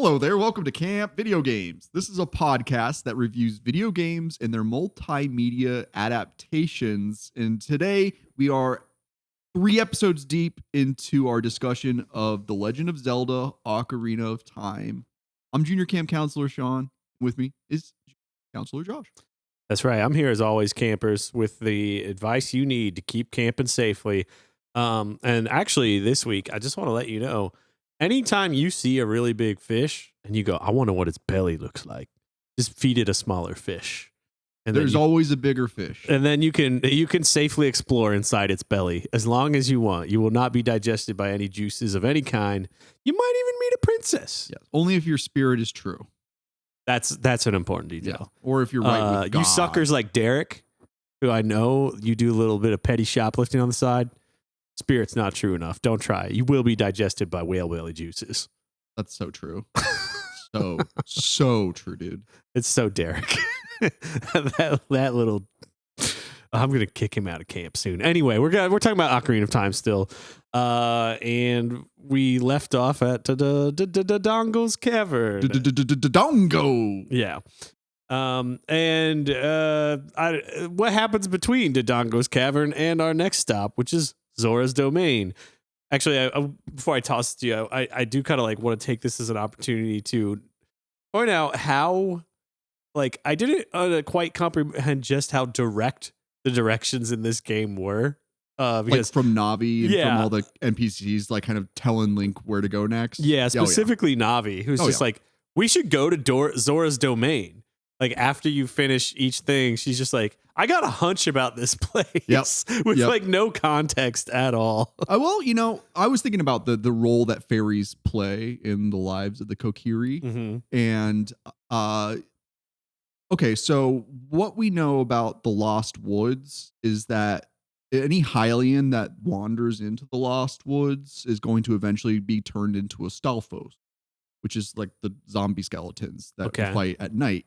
Hello there, welcome to Camp Video Games. This is a podcast that reviews video games and their multimedia adaptations. And today we are 3 episodes deep into our discussion of The Legend of Zelda, Ocarina of Time. I'm Junior Camp Counselor Sean. With me is Counselor Josh. That's right. I'm here as always, campers, with the advice you need to keep camping safely. And actually, this week, I just want to let you know, anytime you see a really big fish and you go, I wonder what its belly looks like, just feed it a smaller fish. And there's always a bigger fish. And then you can safely explore inside its belly as long as you want. You will not be digested by any juices of any kind. You might even meet a princess. Yes. Only if your spirit is true. That's an important detail. Yeah. Or if you're right with God. You suckers like Derek, who I know you do a little bit of petty shoplifting on the side. Spirit's not true enough. Don't try it. You will be digested by whale belly juices. That's so true. so true, dude. It's so Derek. that little. I'm gonna kick him out of camp soon. Anyway, we're talking about Ocarina of Time still, and we left off at Dodongo's cavern. Dodongo. Yeah. What happens between Dodongo's cavern and our next stop, which is Zora's domain? Actually, before I toss it to you, I do kind of like want to take this as an opportunity to point out how, like, I didn't quite comprehend just how direct the directions in this game were. Because like from Navi and from all the NPCs, like kind of telling Link where to go next. Yeah, specifically Navi, who's just like, we should go to Zora's domain. Like, after you finish each thing, she's just like, I got a hunch about this place with like no context at all. Well, you know, I was thinking about the role that fairies play in the lives of the Kokiri. Mm-hmm. And okay, so what we know about the Lost Woods is that any Hylian that wanders into the Lost Woods is going to eventually be turned into a Stalfos, which is like the zombie skeletons that fight at night.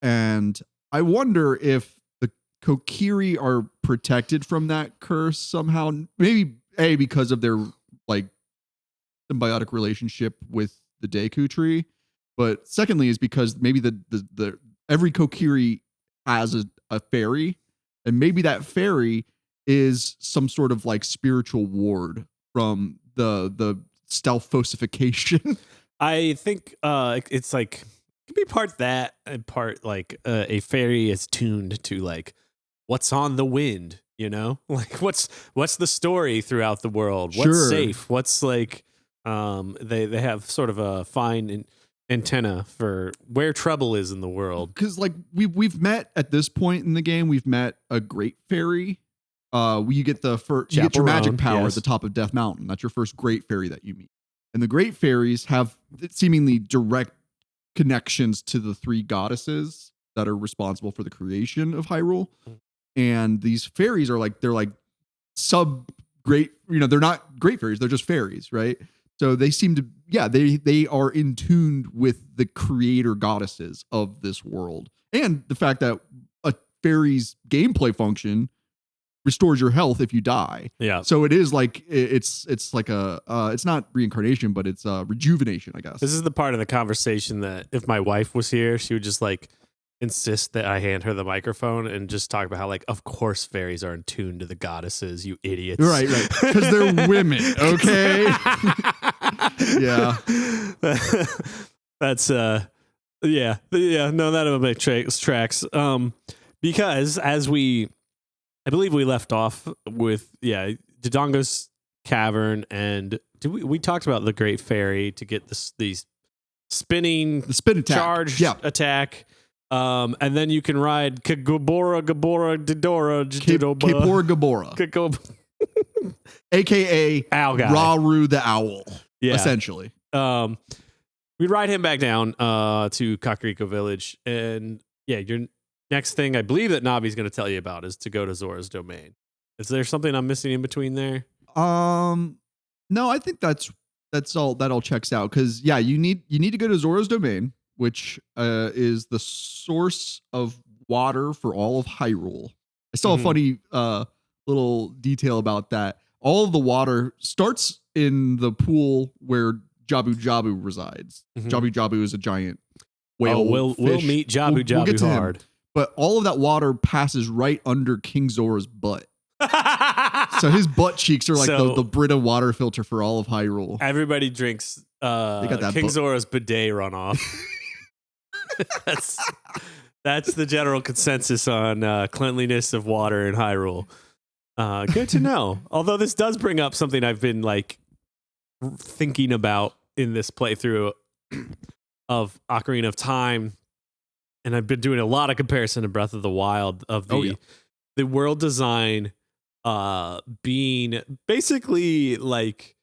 And I wonder if the Kokiri are protected from that curse somehow. Maybe because of their like symbiotic relationship with the Deku tree, but secondly is because maybe the every Kokiri has a fairy, and maybe that fairy is some sort of like spiritual ward from the Stalfosification. I think it's like, it could be part that and part like a fairy is tuned to like what's on the wind, you know, like what's the story throughout the world, what's safe, what's like they have sort of a fine antenna for where trouble is in the world. Because like we've met at this point in the game, we've met a great fairy. You get your magic power at the top of Death Mountain. That's your first great fairy that you meet, and the great fairies have seemingly direct connections to the 3 goddesses that are responsible for the creation of Hyrule. And these fairies are like, they're like sub great, you know, they're not great fairies, they're just fairies, right? So they seem to, they are in tune with the creator goddesses of this world. And the fact that a fairy's gameplay function restores your health if you die. Yeah. So it is like, it's like it's not reincarnation, but it's rejuvenation, I guess. This is the part of the conversation that if my wife was here, she would just like insist that I hand her the microphone and just talk about how, like, of course fairies are in tune to the goddesses, you idiots. Right. Because they're women, okay? Yeah. That's, no, that'll make tracks. Because I believe we left off with, Dodongo's cavern, and we talked about the Great Fairy to get the spin attack. Charge attack. And then you can ride Gabora, Didora, Gabora. AKA Owl Guy. Rauru the Owl, essentially. We ride him back down to Kakariko Village, and your next thing I believe that Navi's going to tell you about is to go to Zora's domain. Is there something I'm missing in between there? No, I think that's all. That all checks out, because you need to go to Zora's domain, which is the source of water for all of Hyrule. I saw a funny little detail about that. All of the water starts in the pool where Jabu Jabu resides. Mhm. Jabu Jabu is a giant whale. Oh, we'll fish. meet Jabu Jabu we'll get to hard. him. But all of that water passes right under King Zora's butt. So his butt cheeks are like the Brita water filter for all of Hyrule. Everybody drinks King Zora's bidet runoff. That's the general consensus on cleanliness of water in Hyrule. Good to know. Although this does bring up something I've been like thinking about in this playthrough of Ocarina of Time, and I've been doing a lot of comparison to Breath of the Wild of the world design being basically like,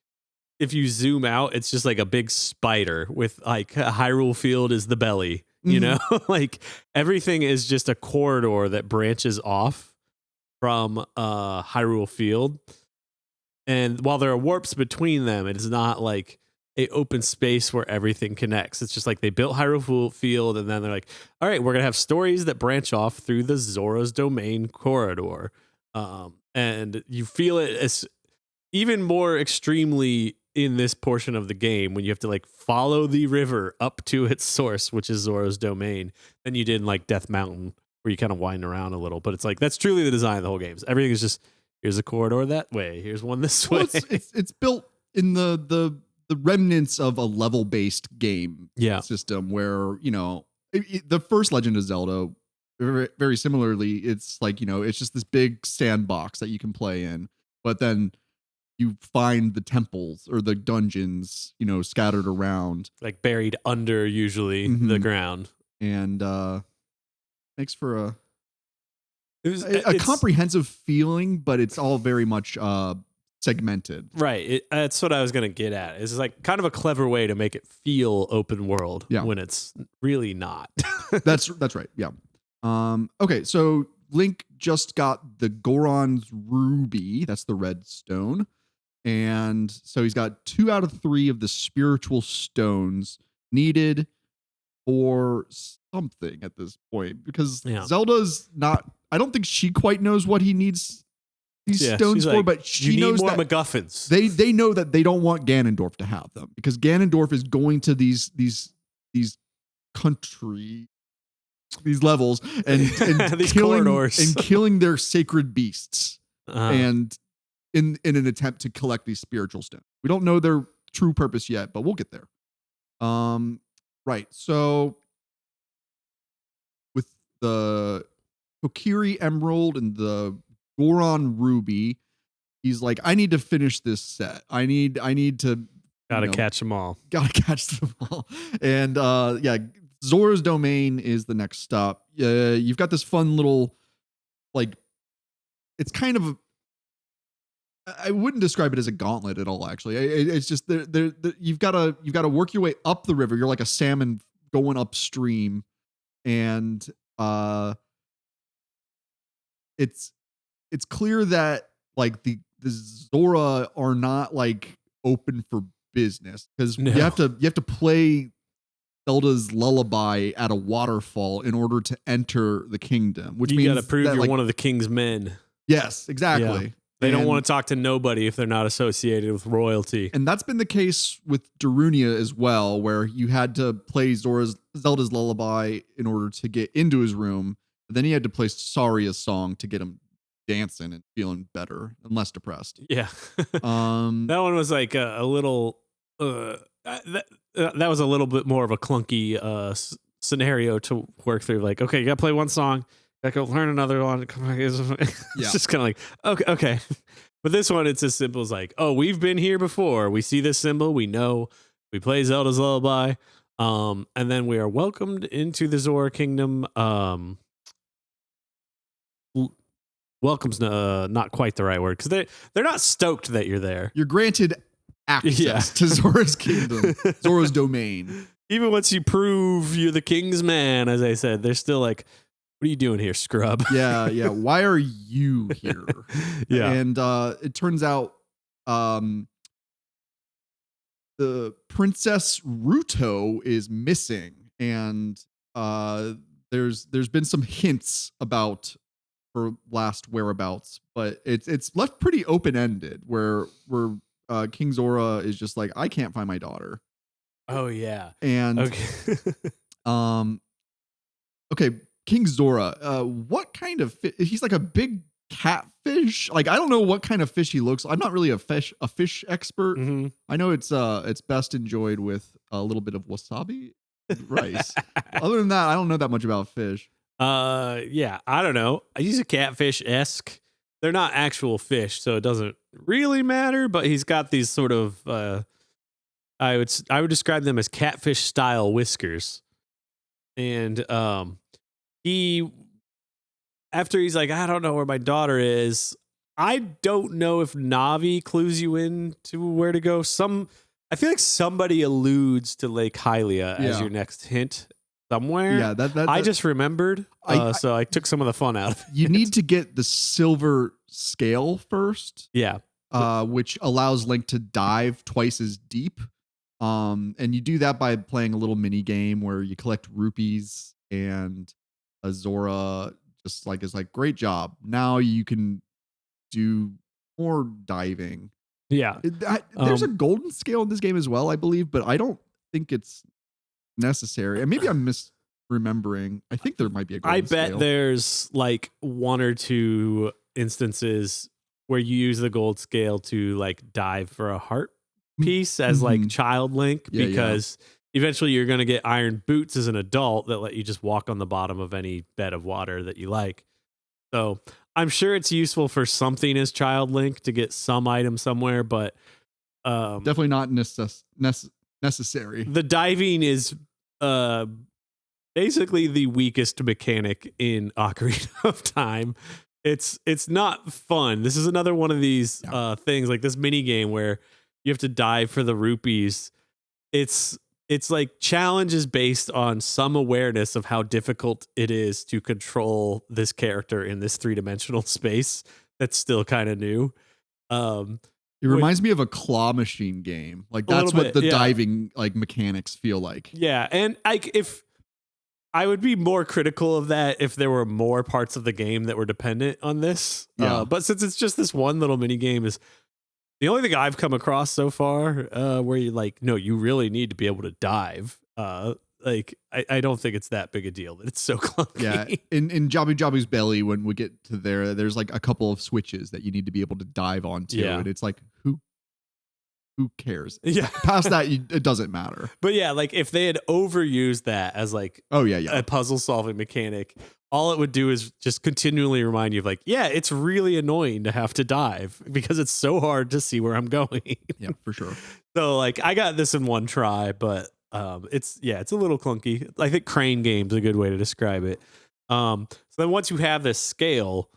if you zoom out, it's just like a big spider with like Hyrule Field is the belly, you know, like everything is just a corridor that branches off from Hyrule Field. And while there are warps between them, it is not like a open space where everything connects. It's just like they built Hyrule Field, and then they're like, all right, we're going to have stories that branch off through the Zora's Domain corridor. And you feel it as even more extremely in this portion of the game when you have to like follow the river up to its source, which is Zora's Domain, than you did in like Death Mountain, where you kind of wind around a little. But it's like, that's truly the design of the whole game. Everything is just, here's a corridor that way, here's one this way. It's built in the remnants of a level-based game system where, you know, the first Legend of Zelda, very similarly, it's like, you know, it's just this big sandbox that you can play in, but then you find the temples or the dungeons, you know, scattered around, like buried under usually the ground, and makes for a comprehensive feeling, but it's all very much segmented. Right. That's what I was going to get at. It's like kind of a clever way to make it feel open world when it's really not. That's right. Yeah. Okay. So Link just got the Goron's Ruby. That's the red stone. And so he's got 2 out of 3 of the spiritual stones needed for something at this point, because Zelda's not, I don't think she quite knows what he needs these stones for, but she knows more that MacGuffins. They know that they don't want Ganondorf to have them, because Ganondorf is going to these levels and these killing corridors and killing their sacred beasts, and in an attempt to collect these spiritual stones. We don't know their true purpose yet, but we'll get there. Right. So with the Kokiri Emerald and the Goron Ruby, he's like, I need to finish this set. I need to catch them all. Gotta catch them all. And Zora's Domain is the next stop. You've got this fun little, like, it's kind of, I wouldn't describe it as a gauntlet at all, actually. It's just you've got to work your way up the river. You're like a salmon going upstream, and it's clear that like the Zora are not like open for business, because you have to play Zelda's lullaby at a waterfall in order to enter the kingdom, which means you got to prove that, you're like, one of the king's men. Yes, exactly. Yeah. They don't want to talk to nobody if they're not associated with royalty. And that's been the case with Darunia as well, where you had to play Zelda's lullaby in order to get into his room. But then he had to play Saria's song to get him dancing and feeling better and less depressed. Yeah. That one was like a little, that was a little bit more of a clunky scenario to work through. Like, okay, you got to play one song. I go learn another one. It's just kind of like, okay. But this one, it's as simple as like, oh, we've been here before. We see this symbol. We know. We play Zelda's lullaby. And then we are welcomed into the Zora Kingdom. Welcome's not quite the right word, because they're not stoked that you're there. You're granted access to Zora's Kingdom, Zora's Domain. Even once you prove you're the king's man, as I said, they're still like, what are you doing here, scrub? Yeah. Why are you here? Yeah. And it turns out the Princess Ruto is missing, and there's been some hints about her last whereabouts, but it's left pretty open ended, where King Zora is just like, I can't find my daughter. Oh yeah. And Okay. um, okay, King Zora. What kind of he's like a big catfish? Like I don't know what kind of fish he looks. I'm not really a fish expert. hmm I know it's best enjoyed with a little bit of wasabi and rice. Other than that, I don't know that much about fish. Yeah, I don't know. I use a catfish esque. They're not actual fish, so it doesn't really matter. But he's got these sort of I would describe them as catfish style whiskers, and he after he's like, I don't know where my daughter is. I don't know if Navi clues you in to where to go. I feel like somebody alludes to Lake Hylia as Yeah. your next hint somewhere. Yeah, that I just remembered, I so I took some of the fun out of you it. need to get the silver scale first, Yeah. which allows Link to dive twice as deep. And you do that by playing a little mini game where you collect rupees and Zora just like is like, great job. Now you can do more diving. Yeah. There's a Um, golden scale in this game as well, I believe, but I don't think it's necessary. And maybe I'm misremembering. I think there might be a I golden bet scale. there's like one or two instances where you use the gold scale to like dive for a heart piece as like Mhm. child Link, Yeah, yeah. because eventually you're going to get iron boots as an adult that let you just walk on the bottom of any bed of water that you like. So I'm sure it's useful for something as child Link to get some item somewhere, but Definitely not necessary. the diving is uh basically the weakest mechanic in Ocarina of Time. It's not fun. This is another one of these Yeah. things like this mini game where you have to dive for the rupees. It's like challenges based on some awareness of how difficult it is to control this character in this three-dimensional space that's still kind of new. Um It which, reminds me of a claw machine game. Like a little that's what bit, the yeah. diving like mechanics feel like. Yeah, and if I would be more critical of that if there were more parts of the game that were dependent on this. Yeah. But since it's just this one little mini game, is the only thing I've come across so far where you're like, no, you really need to be able to dive. Like I don't think it's that big a deal that it's so clunky. Yeah. In Jabu Jabus Belly, when we get to there's like a couple of switches that you need to be able to dive onto. Yeah. And it's like, who cares? Yeah. Past that, it doesn't matter. But yeah, like if they had overused that as like Oh yeah, yeah. a puzzle solving mechanic, all it would do is just continually remind you of like, yeah, it's really annoying to have to dive because it's so hard to see where I'm going. Yeah, for sure. So like I got this in one try, but it's a little clunky. I think crane game's a good way to describe it. So then once you have this scale,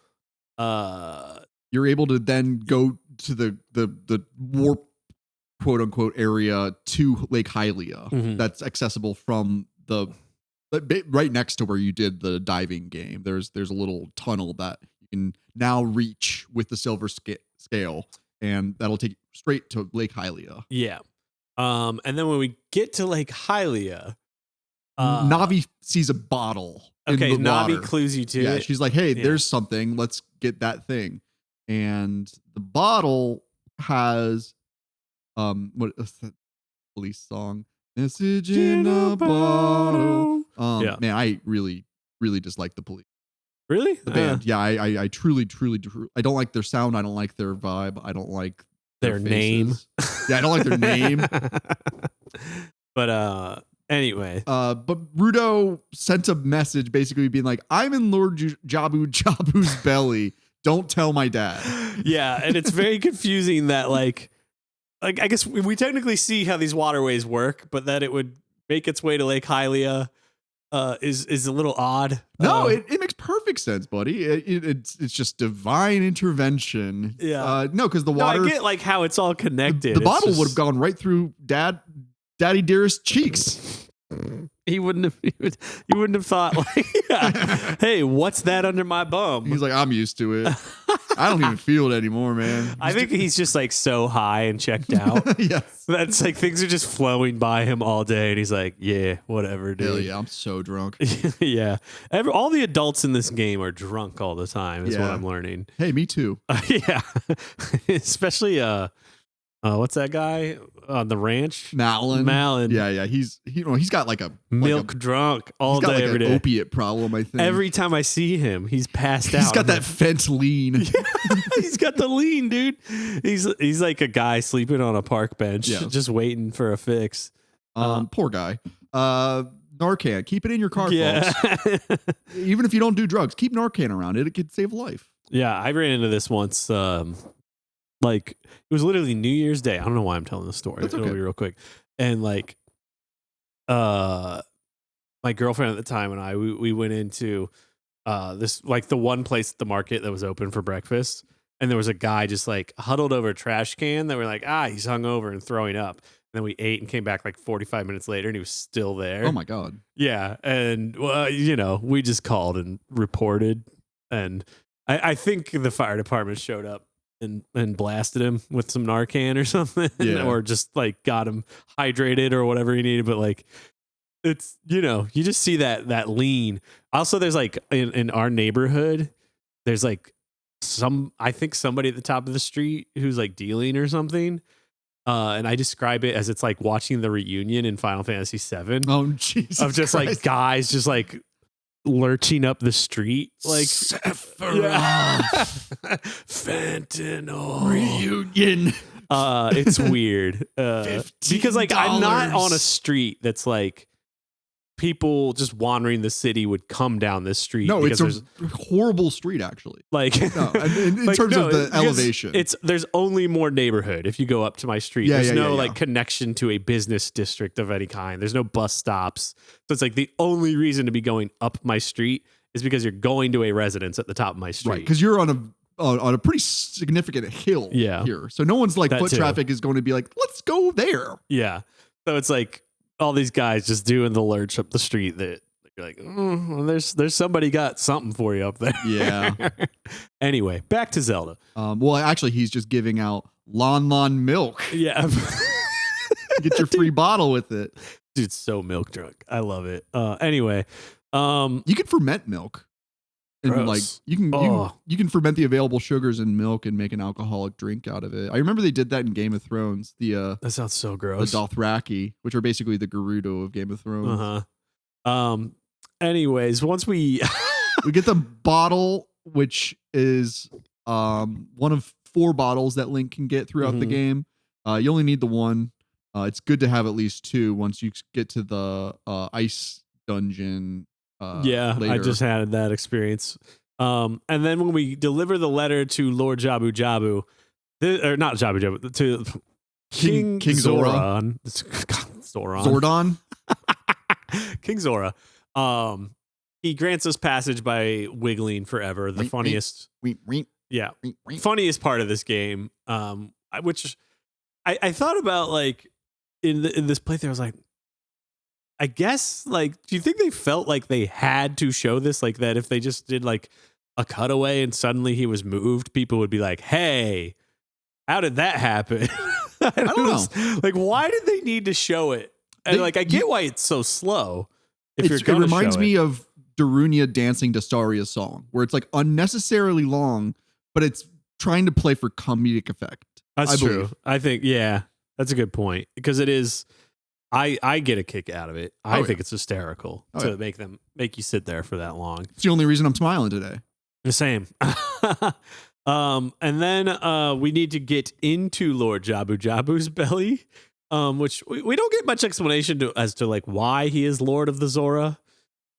You're able to then go to the warp quote unquote area to Lake Hylia Mhm. that's accessible from the right next to where you did the diving game. There's a little tunnel that you can now reach with the silver scale, and that'll take you straight to Lake Hylia. yeah. And then when we get to Lake Hylia, Navi sees a bottle okay, in the Navi water. clues you to Yeah, it. she's like, "Hey, Yeah. there's something. Let's get that thing." And the bottle has what is that police song? Message in a bottle. Yeah. Man, I really dislike the police. Really? The band. Yeah, I truly I don't like their sound. I don't like their vibe. I don't like Their name. faces. Yeah, I don't like their name. But anyway. But Rudo sent a message basically being like, "I'm in Lord Jabu Jabus Belly. Don't tell my dad." Yeah, and it's very confusing that like I guess we technically see how these waterways work, but that it would make its way to Lake Hylia is a little odd. No, it makes perfect sense, buddy. It's just divine intervention. Yeah. No, because the no, water, I get like how it's all connected. the It's bottle just- would have gone right through Daddy Dearest cheeks. He wouldn't have thought like, yeah, hey, what's that under my bum? He's like, I'm used to it. I don't even feel it anymore, man. I think he's just like so high and checked out. Yes. That's like things are just flowing by him all day, and he's like, yeah, whatever, dude. Hell yeah, I'm so drunk. Yeah. All the adults in this game are drunk all the time, is what Yeah. I'm learning. Hey, me too. Yeah. Especially What's that guy on the ranch? Malin. Malin. Yeah. He's got like a Milk drunk he's all got day, like every an day. opiate problem, I think. Every time I see him, he's passed out. He's got that fence lean. He's got the lean, dude. He's like a guy sleeping on a park bench, Yeah. just waiting for a fix. Poor guy. Narcan, keep it in your car, Yeah. folks. Even if you don't do drugs, keep Narcan around. It could save a life. Yeah, I ran into this once. Like it was literally New Year's Day. I don't know why I'm telling this story. That's It'll okay. be real quick. And like, my girlfriend at the time and we went into this, like, the one place at the market that was open for breakfast, and there was a guy just like huddled over a trash can that we're like, he's hungover and throwing up. And then we ate and came back like 45 minutes later, and he was still there. Oh my God. Yeah, and we just called and reported, and I think the fire department showed up and blasted him with some Narcan or something, or just like got him hydrated or whatever he needed. But like, it's you just see that lean. Also, there's like in our neighborhood, there's like I think somebody at the top of the street who's like dealing or something. And I describe it as it's like watching the reunion in Final Fantasy VII. Oh, Jesus of just Christ. like guys just like lurching up the street, like Sephiroth. fentanyl Reunion. It's weird because like I'm not on a street that's like people just wandering the city would come down this street. No, it's because a horrible street, actually. like No, in like, terms no, of the because elevation. there's only more neighborhood if you go up to my street. Yeah, There's yeah, no yeah, like yeah. connection to a business district of any kind. There's no bus stops. So it's like the only reason to be going up my street is because you're going to a residence at the top of my street. Right, because you're on a pretty significant hill here. So no one's like That foot too. traffic is going to be like, let's go there. Yeah. So it's like all these guys just doing the lurch up the street that you're like, well, there's somebody got something for you up there. Yeah. Anyway, back to Zelda. Well, actually, he's just giving out Lon milk. Yeah. Get your free bottle with it. Dude, so milk drunk. I love it. Anyway, you can ferment milk. And gross. like you can ferment the available sugars in milk and make an alcoholic drink out of it. I remember they did that in Game of Thrones. The that sounds so the gross. Dothraki, which are basically the Gerudo of Game of Thrones. Anyways, once we We get the bottle, which is one of 4 bottles that Link can get throughout the game. You only need the one. It's good to have at least 2 once you get to the ice dungeon. Later. I just had that experience. And then when we deliver the letter to Lord Jabu Jabu, or not Jabu Jabu, to King Zora. Zoran. Zordon. King Zora. He grants us passage by wiggling forever. The funniest, funniest part of this game. Which I thought about, like in this playthrough. I was like, I guess, like, do you think they felt like they had to show this, like that if they just did like a cutaway and suddenly he was moved, people would be like, "Hey, how did that happen?" I don't know. Like, why did they need to show it? And I get why it's so slow. If you're It gonna reminds show me it. of Darunia dancing to Saria's song, where it's like unnecessarily long, but it's trying to play for comedic effect. That's I true. believe. I think, yeah, that's a good point, because it is. I get a kick out of it. I think it's hysterical to make you sit there for that long. It's the only reason I'm smiling today. The same. And then we need to get into Lord Jabu Jabus Belly, which we don't get much explanation as to like why he is Lord of the Zora,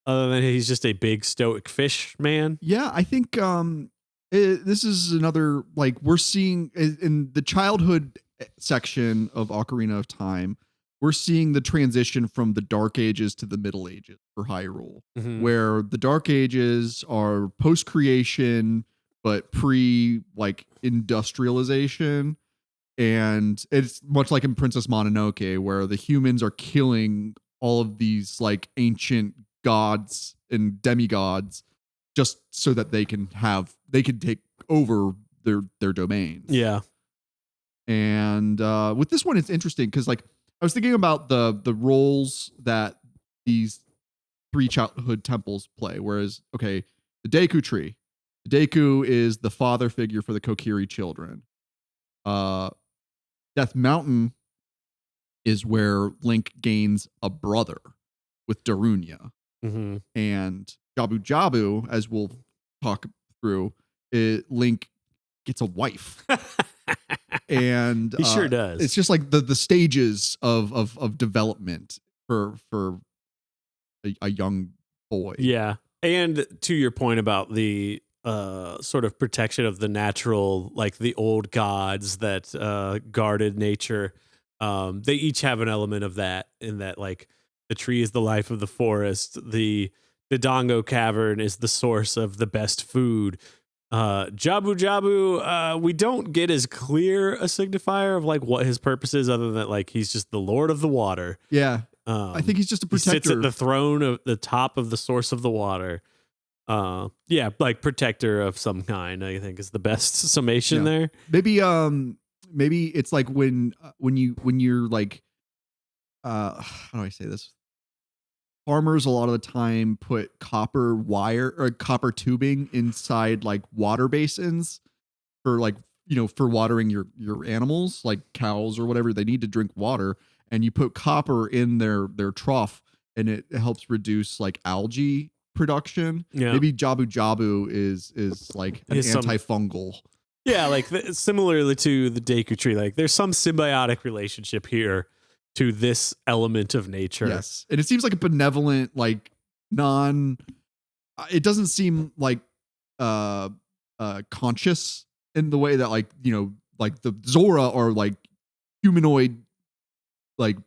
other than he's just a big stoic fish man. Yeah, I think this is another, like, we're seeing in the childhood section of Ocarina of Time, we're seeing the transition from the Dark Ages to the Middle Ages for Hyrule, where the Dark Ages are post-creation, but like industrialization. And it's much like in Princess Mononoke, where the humans are killing all of these like ancient gods and demigods just so that they can take over their domains. Yeah. And with this one, it's interesting because, like, I was thinking about the roles that these 3 childhood temples play. Whereas, okay, the Deku tree. The Deku is the father figure for the Kokiri children. Death Mountain is where Link gains a brother with Darunia. Mm-hmm. And Jabu Jabu, as we'll talk through, Link gets a wife. And He sure does. it's just like the stages of development for a young boy. Yeah. And to your point about the sort of protection of the natural, like the old gods that guarded nature, they each have an element of that, in that, like, the tree is the life of the forest, the Dodongo cavern is the source of the best food. Jabu Jabu, we don't get as clear a signifier of like what his purpose is, other than like he's just the lord of the water. Yeah. I think he's just a protector. He sits at the throne of the top of the source of the water. Yeah, like protector of some kind, I think is the best summation there. Maybe it's like when you're like, how do I say this? Farmers a lot of the time put copper wire or copper tubing inside like water basins for, like, for watering your animals, like cows or whatever. They need to drink water, and you put copper in their trough, and it helps reduce like algae production. Yeah. Maybe Jabu Jabu is like an antifungal. Yeah, like similarly to the Deku tree, like there's some symbiotic relationship here to this element of nature. Yes. And it seems like a benevolent, like it doesn't seem like conscious in the way that, like, like the Zora are like humanoid, like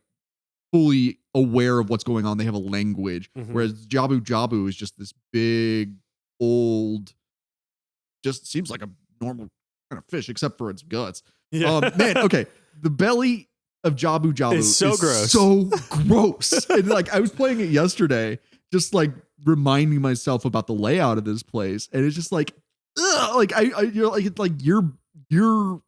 fully aware of what's going on. They have a language. Mm-hmm. Whereas Jabu Jabu is just this big, old, just seems like a normal kind of fish, except for its guts. Yeah. Man, okay. The belly of Jabu Jabu is so gross. So gross. And like I was playing it yesterday, just like reminding myself about the layout of this place, and it's just like, ugh, like you're like, it's like your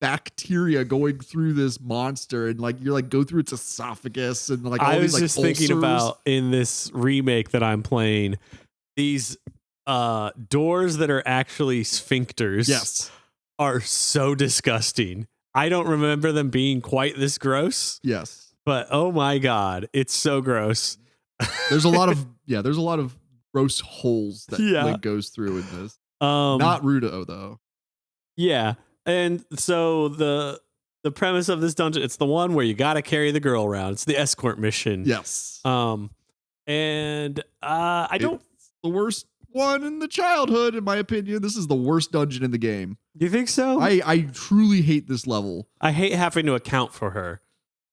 bacteria going through this monster, and like you're like go through its esophagus, and like all I was these, like, just thinking ulcers. about in this remake that I'm playing, these doors that are actually sphincters. Yes. Are so disgusting. I don't remember them being quite this gross. Yes. But oh my God, it's so gross. There's a lot of gross holes that Link goes through in this. Not Ruto though. Yeah. And so the premise of this dungeon, it's the one where you got to carry the girl around. It's the escort mission. Yes. And it's the worst one in the childhood, in my opinion. This is the worst dungeon in the game. Do you think so? I truly hate this level. I hate having to account for her.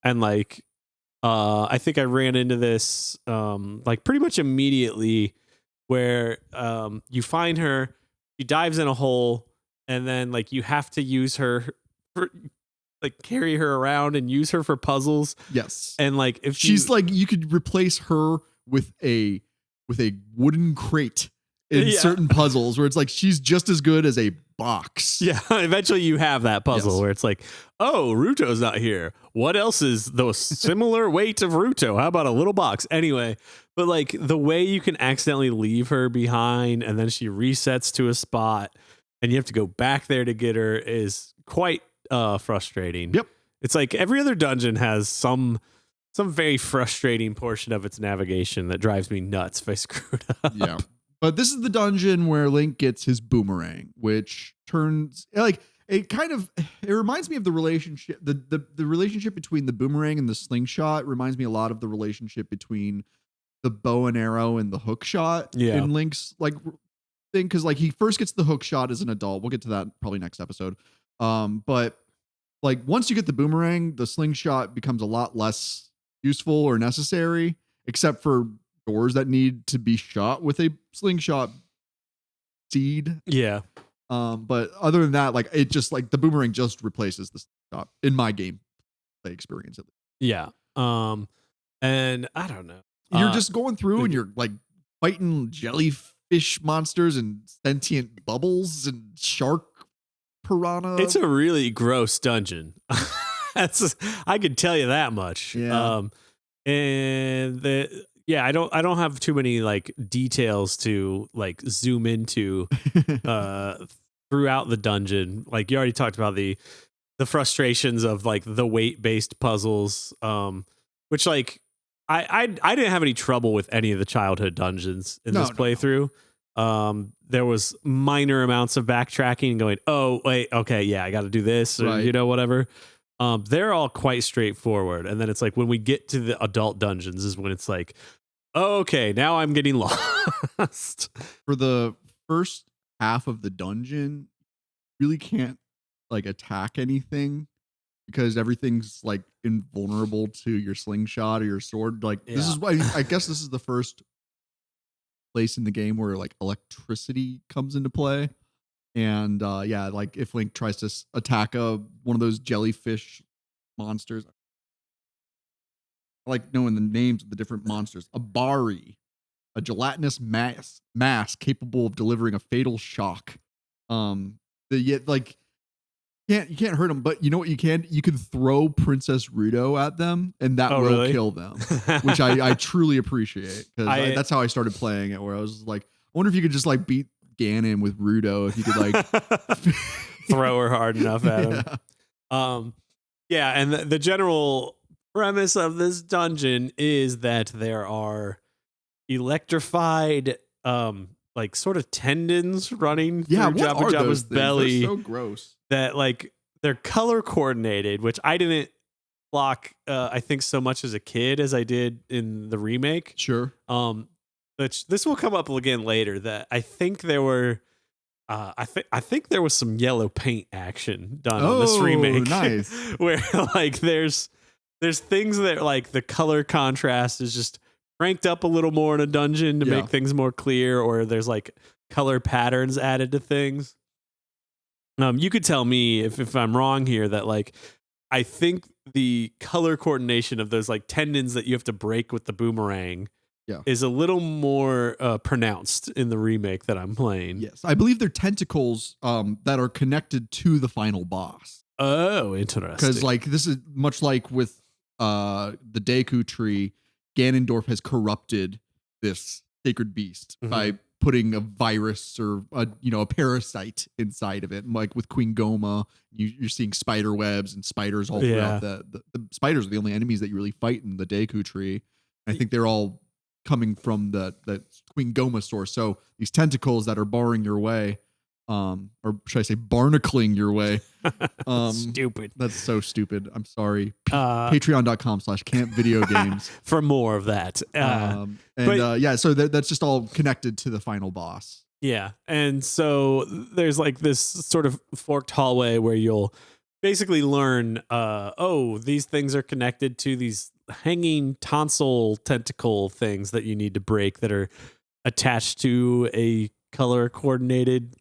And like, I think I ran into this like pretty much immediately, where you find her, she dives in a hole, and then like you have to use her for, like, carry her around and use her for puzzles. Yes. And like if she's like, you could replace her with a wooden crate in certain puzzles, where it's like she's just as good as a box. Yeah, eventually you have that puzzle where it's like, oh, Ruto's not here. What else is the similar weight of Ruto? How about a little box? Anyway, but like the way you can accidentally leave her behind and then she resets to a spot and you have to go back there to get her is quite frustrating. Yep. It's like every other dungeon has some very frustrating portion of its navigation that drives me nuts if I screw it up. Yeah. But this is the dungeon where Link gets his boomerang, which turns like it reminds me of the relationship, the relationship between the boomerang and the slingshot reminds me a lot of the relationship between the bow and arrow and the hook shot in Link's like thing. Cause like he first gets the hook shot as an adult. We'll get to that probably next episode. But like once you get the boomerang, the slingshot becomes a lot less useful or necessary, except for doors that need to be shot with a slingshot seed. Yeah. But other than that, like it just like the boomerang just replaces the slingshot in my game play experience. Yeah. And I don't know. You're just going through and you're like fighting jellyfish monsters and sentient bubbles and shark piranha. It's a really gross dungeon. I can tell you that much. Yeah. I don't have too many like details to like zoom into throughout the dungeon. Like you already talked about the the frustrations of like the weight based puzzles, which like I didn't have any trouble with any of the childhood dungeons in this No. playthrough. There was minor amounts of backtracking and going, oh wait, okay, yeah, I got to do this, or Right. whatever. They're all quite straightforward, and then it's like when we get to the adult dungeons is when it's like, okay, now I'm getting lost. For the first half of the dungeon, you really can't like attack anything because everything's like invulnerable to your slingshot or your sword. Like this Yeah. is why I guess this is the first place in the game where like electricity comes into play. And yeah, like if Link tries to attack one of those jellyfish monsters, I like knowing the names of the different monsters. A Bari, a gelatinous mass capable of delivering a fatal shock. Yet like you can't hurt them, but you know what you can? You can throw Princess Ruto at them, and that Oh, will really? kill them, which I truly appreciate because that's how I started playing it. Where I was like, I wonder if you could just like beat Ganon with Ruto if you could like throw her hard enough at him. Yeah. Yeah, and the general premise of this dungeon is that there are electrified like sort of tendons running Yeah, through what Jabu are Jabus those things? belly They're so gross. that like they're color coordinated, which I didn't clock I think so much as a kid as I did in the remake. Sure. Which this will come up again later, that I think there were I think there was some yellow paint action done on this remake. Nice. Where like there's things that like the color contrast is just cranked up a little more in a dungeon to make things more clear, or there's like color patterns added to things. You could tell me if I'm wrong here, that like I think the color coordination of those like tendons that you have to break with the boomerang is a little more pronounced in the remake that I'm playing. Yes, I believe they're tentacles that are connected to the final boss. Oh, interesting. Because like this is much like with the Deku tree, Ganondorf has corrupted this sacred beast by putting a virus or a parasite inside of it. And like with Queen Goma, you're seeing spider webs and spiders all throughout the spiders are the only enemies that you really fight in the Deku tree. And I think they're all coming from the Queen Goma source. So these tentacles that are barring your way, or should I say barnacling your way? Stupid. That's so stupid. I'm sorry. Patreon.com/campvideogames for more of that. So that's just all connected to the final boss. Yeah. And so there's like this sort of forked hallway where you'll basically learn, these things are connected to these hanging tonsil tentacle things that you need to break that are attached to a color coordinated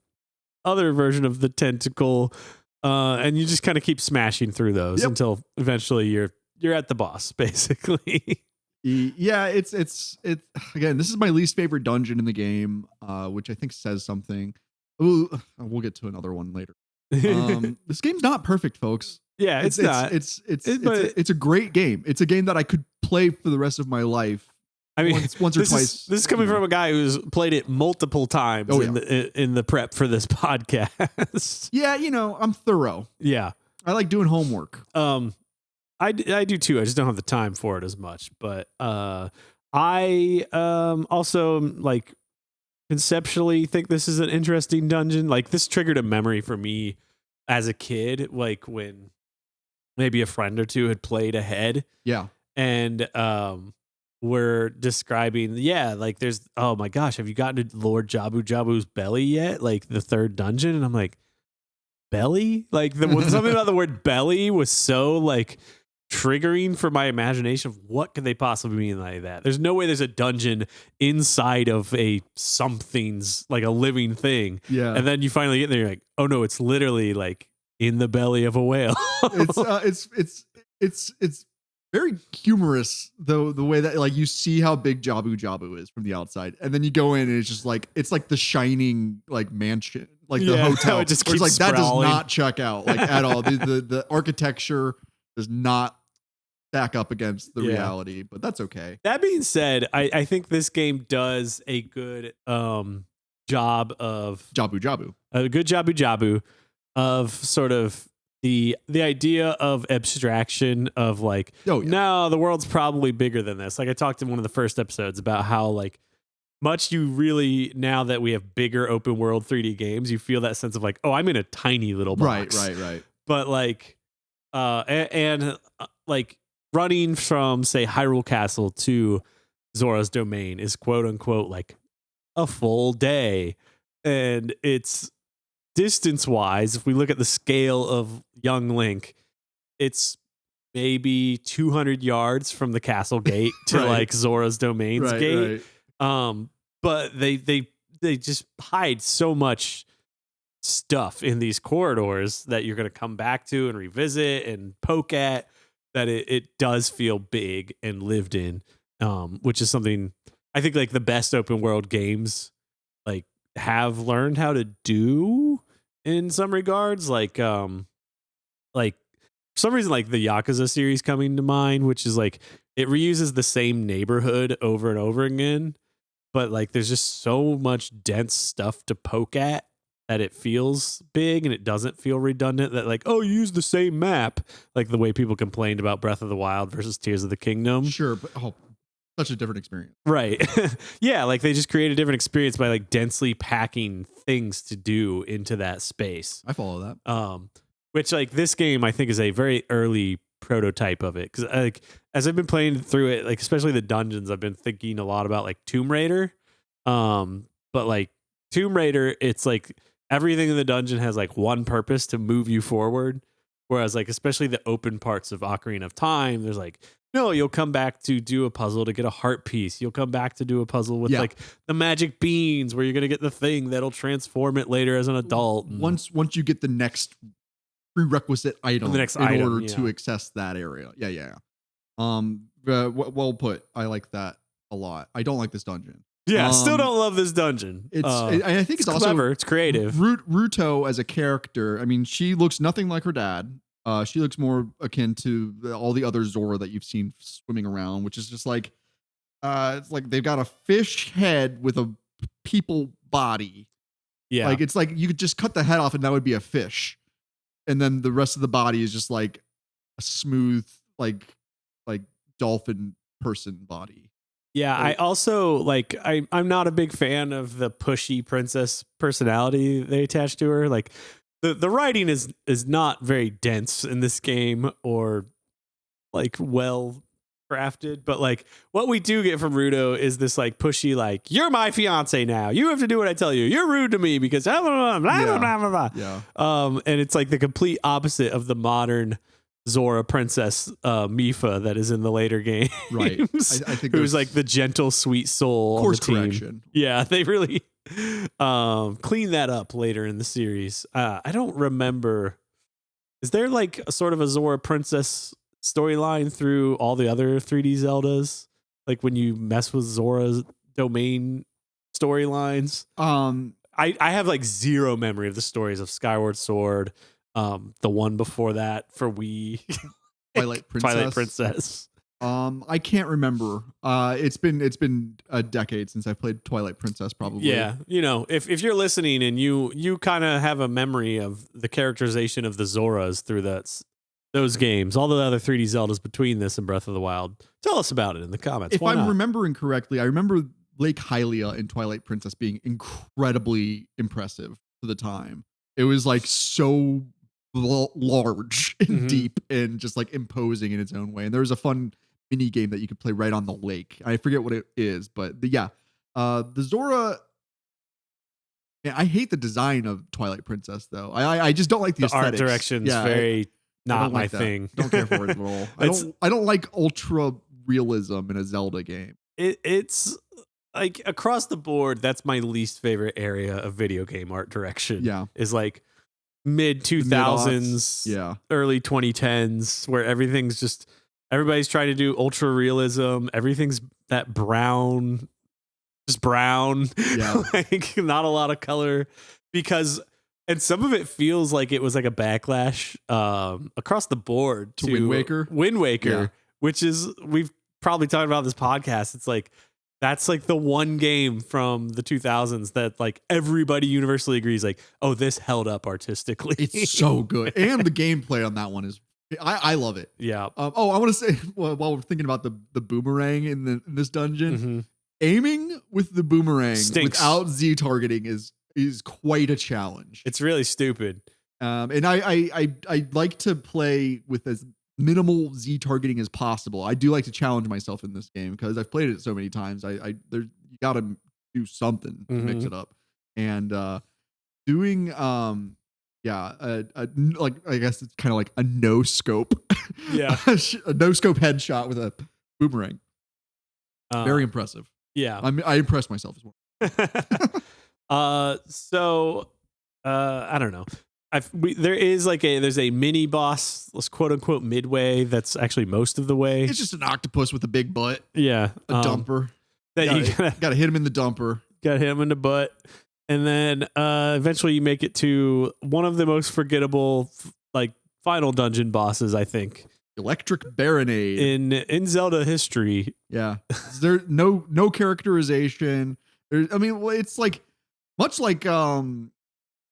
other version of the tentacle. And you just kind of keep smashing through those until eventually you're at the boss, basically. Yeah, it's again, this is my least favorite dungeon in the game, which I think says something. We'll get to another one later. This game's not perfect, folks. Yeah, it's not. It's a great game. It's a game that I could play for the rest of my life. I mean, once or twice. This is coming from a guy who's played it multiple times in the prep for this podcast. Yeah, I'm thorough. Yeah, I like doing homework. I do too. I just don't have the time for it as much. But I also like conceptually think this is an interesting dungeon. Like this triggered a memory for me as a kid, like when maybe a friend or two had played ahead. Yeah, and we're describing, like there's, oh my gosh, have you gotten to Lord Jabu Jabus Belly yet? Like the third dungeon? And I'm like, belly? Like something about the word belly was so like triggering for my imagination of what could they possibly mean like that. There's no way there's a dungeon inside of a something's like a living thing. Yeah. And then you finally get there, you're like, oh no, it's literally like in the belly of a whale. It's very humorous though, the way that like you see how big Jabu Jabu is from the outside, and then you go in and it's just like it's like the Shining like mansion, like the hotel. It just keeps like sprawling. That does not check out like at all. The architecture does not stack up against the reality, but that's okay. That being said, I think this game does a good job of Jabu Jabu. A good Jabu Jabu of sort of the idea of abstraction of like, Oh, yeah. no, the world's probably bigger than this. Like I talked in one of the first episodes about how like much you really, now that we have bigger open world 3D games, you feel that sense of like, oh, I'm in a tiny little box. Right. But like, like running from say Hyrule Castle to Zora's Domain is quote unquote like a full day. And it's distance wise, if we look at the scale of young Link, it's maybe 200 yards from the castle gate to Right. like Zora's Domain's gate. Right. But they just hide so much stuff in these corridors that you're going to come back to and revisit and poke at, that it does feel big and lived in, which is something I think like the best open world games like have learned how to do in some regards. Like for some reason, like the Yakuza series coming to mind, which is like it reuses the same neighborhood over and over again, but like there's just so much dense stuff to poke at that it feels big and it doesn't feel redundant. That like, oh, you use the same map, like the way people complained about Breath of the Wild versus Tears of the Kingdom. Sure, but such a different experience. Right. Yeah, like they just create a different experience by like densely packing things to do into that space. I follow that. Which like this game I think is a very early prototype of it, because like as I've been playing through it, like especially the dungeons, I've been thinking a lot about like Tomb Raider. But like Tomb Raider, it's like everything in the dungeon has like one purpose to move you forward, whereas like especially the open parts of Ocarina of Time, there's like, no, you'll come back to do a puzzle to get a heart piece. You'll come back to do a puzzle with like the magic beans where you're going to get the thing that'll transform it later as an adult. Once you get the next prerequisite item in order to access that area. Yeah. Well put. I like that a lot. I don't like this dungeon. Yeah, still don't love this dungeon. I think it's also clever. It's creative. Ruto as a character, I mean, she looks nothing like her dad. She looks more akin to all the other Zora that you've seen swimming around, which is just like, it's like they've got a fish head with a people body. Yeah. Like it's like you could just cut the head off and that would be a fish. And then the rest of the body is just like a smooth, like dolphin person body. Yeah, I also like I'm not a big fan of the pushy princess personality they attach to her. Like the writing is not very dense in this game or like well crafted, but like what we do get from Ruto is this like pushy, like, you're my fiance now. You have to do what I tell you. You're rude to me because blah, blah, blah, blah, blah, blah. Yeah. And it's like the complete opposite of the modern Zora princess Mifa that is in the later games. Right. I think who's like the gentle, sweet soul course on the team. correction. Yeah, they really clean that up later in the series. I don't remember. Is there like a sort of a Zora princess storyline through all the other 3D Zeldas? Like when you mess with Zora's Domain storylines? I have like zero memory of the stories of Skyward Sword. The one before that for Wii, Twilight Princess. I can't remember. It's been a decade since I played Twilight Princess, probably. Yeah, you know, if you're listening and you kind of have a memory of the characterization of the Zoras through those games, all the other 3D Zeldas between this and Breath of the Wild, tell us about it in the comments. If I'm remembering correctly, I remember Lake Hylia in Twilight Princess being incredibly impressive for the time. It was like so large and deep and just like imposing in its own way. And there was a fun mini game that you could play right on the lake. I forget what it is, but the Zora. Man, I hate the design of Twilight Princess though. I just don't like the aesthetics. Art direction's very not my thing. Don't care for it at all. I don't like ultra realism in a Zelda game. It's like across the board, that's my least favorite area of video game art direction. Yeah. Is like mid 2000s, early 2010s, where everybody's trying to do ultra realism. Everything's that brown, just brown. Yeah. Like not a lot of color and some of it feels like it was like a backlash across the board to Wind Waker. Which is, we've probably talked about this podcast. It's like That's like the one game from the 2000s that like everybody universally agrees like, oh, this held up artistically. It's so good. And the gameplay on that one is, I love it. Yeah. I want to say, while we're thinking about the boomerang in this dungeon, Mm-hmm. aiming with the boomerang Stinks. without Z targeting is quite a challenge. It's really stupid. And I like to play with as minimal Z targeting as possible. I do like to challenge myself in this game because I've played it so many times. You got to do something to mix it up, and doing like I guess it's kind of like a no scope, Yeah. a no scope headshot with a boomerang. Very impressive. Yeah. I impressed myself as well. So I don't know. There's a mini boss, let's quote unquote midway. That's actually most of the way. It's just an octopus with a big butt. Yeah, a dumper. That you gotta hit him in the dumper. Gotta hit him in the butt, and then eventually you make it to one of the most forgettable like final dungeon bosses, I think. Electric Baronade in Zelda history. Yeah, there no characterization. It's like much like the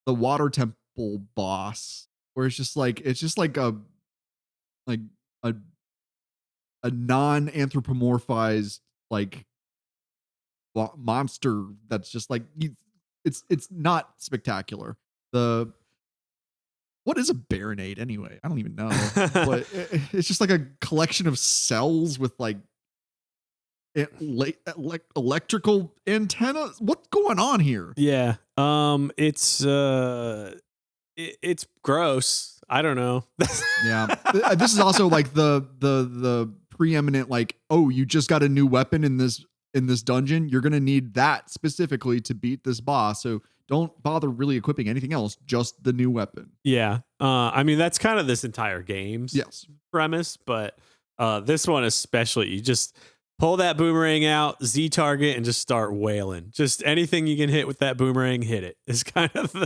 water temple boss, where it's just like a non-anthropomorphized like monster that's just like it's not spectacular. What is a baronade anyway? I don't even know. But it's just like a collection of cells with like electrical antennas. What's going on here? Yeah. It's gross. I don't know. Yeah. This is also like the preeminent like, oh, you just got a new weapon in this dungeon. You're gonna need that specifically to beat this boss. So don't bother really equipping anything else, just the new weapon. Yeah. That's kind of this entire game's premise, but this one especially, you just pull that boomerang out, Z target, and just start wailing. Just anything you can hit with that boomerang, hit it. It's kind of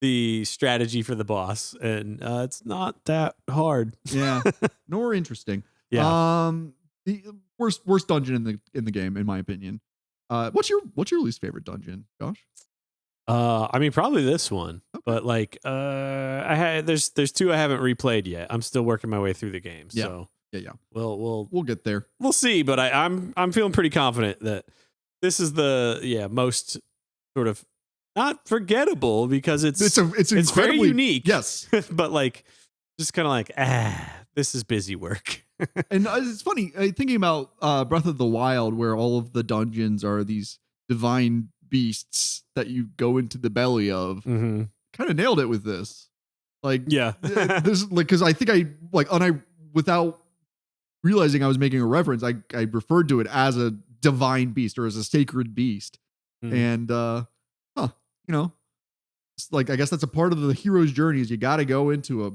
the strategy for the boss, and it's not that hard. Yeah, nor interesting. Yeah. The worst dungeon in the game, in my opinion. What's your least favorite dungeon, Josh? Probably this one, but like, there's two I haven't replayed yet. I'm still working my way through the game. Yeah. So yeah. We'll get there. We'll see, but I'm feeling pretty confident that this is the most sort of not forgettable because it's very unique. Yes. But like, just kind of like, this is busy work. And it's funny thinking about Breath of the Wild, where all of the dungeons are these divine beasts that you go into the belly of. Mm-hmm. Kind of nailed it with this. Like, yeah, this like, because I think without realizing I was making a reference, I referred to it as a divine beast or as a sacred beast. And it's like, I guess that's a part of the hero's journey, is you got to go into a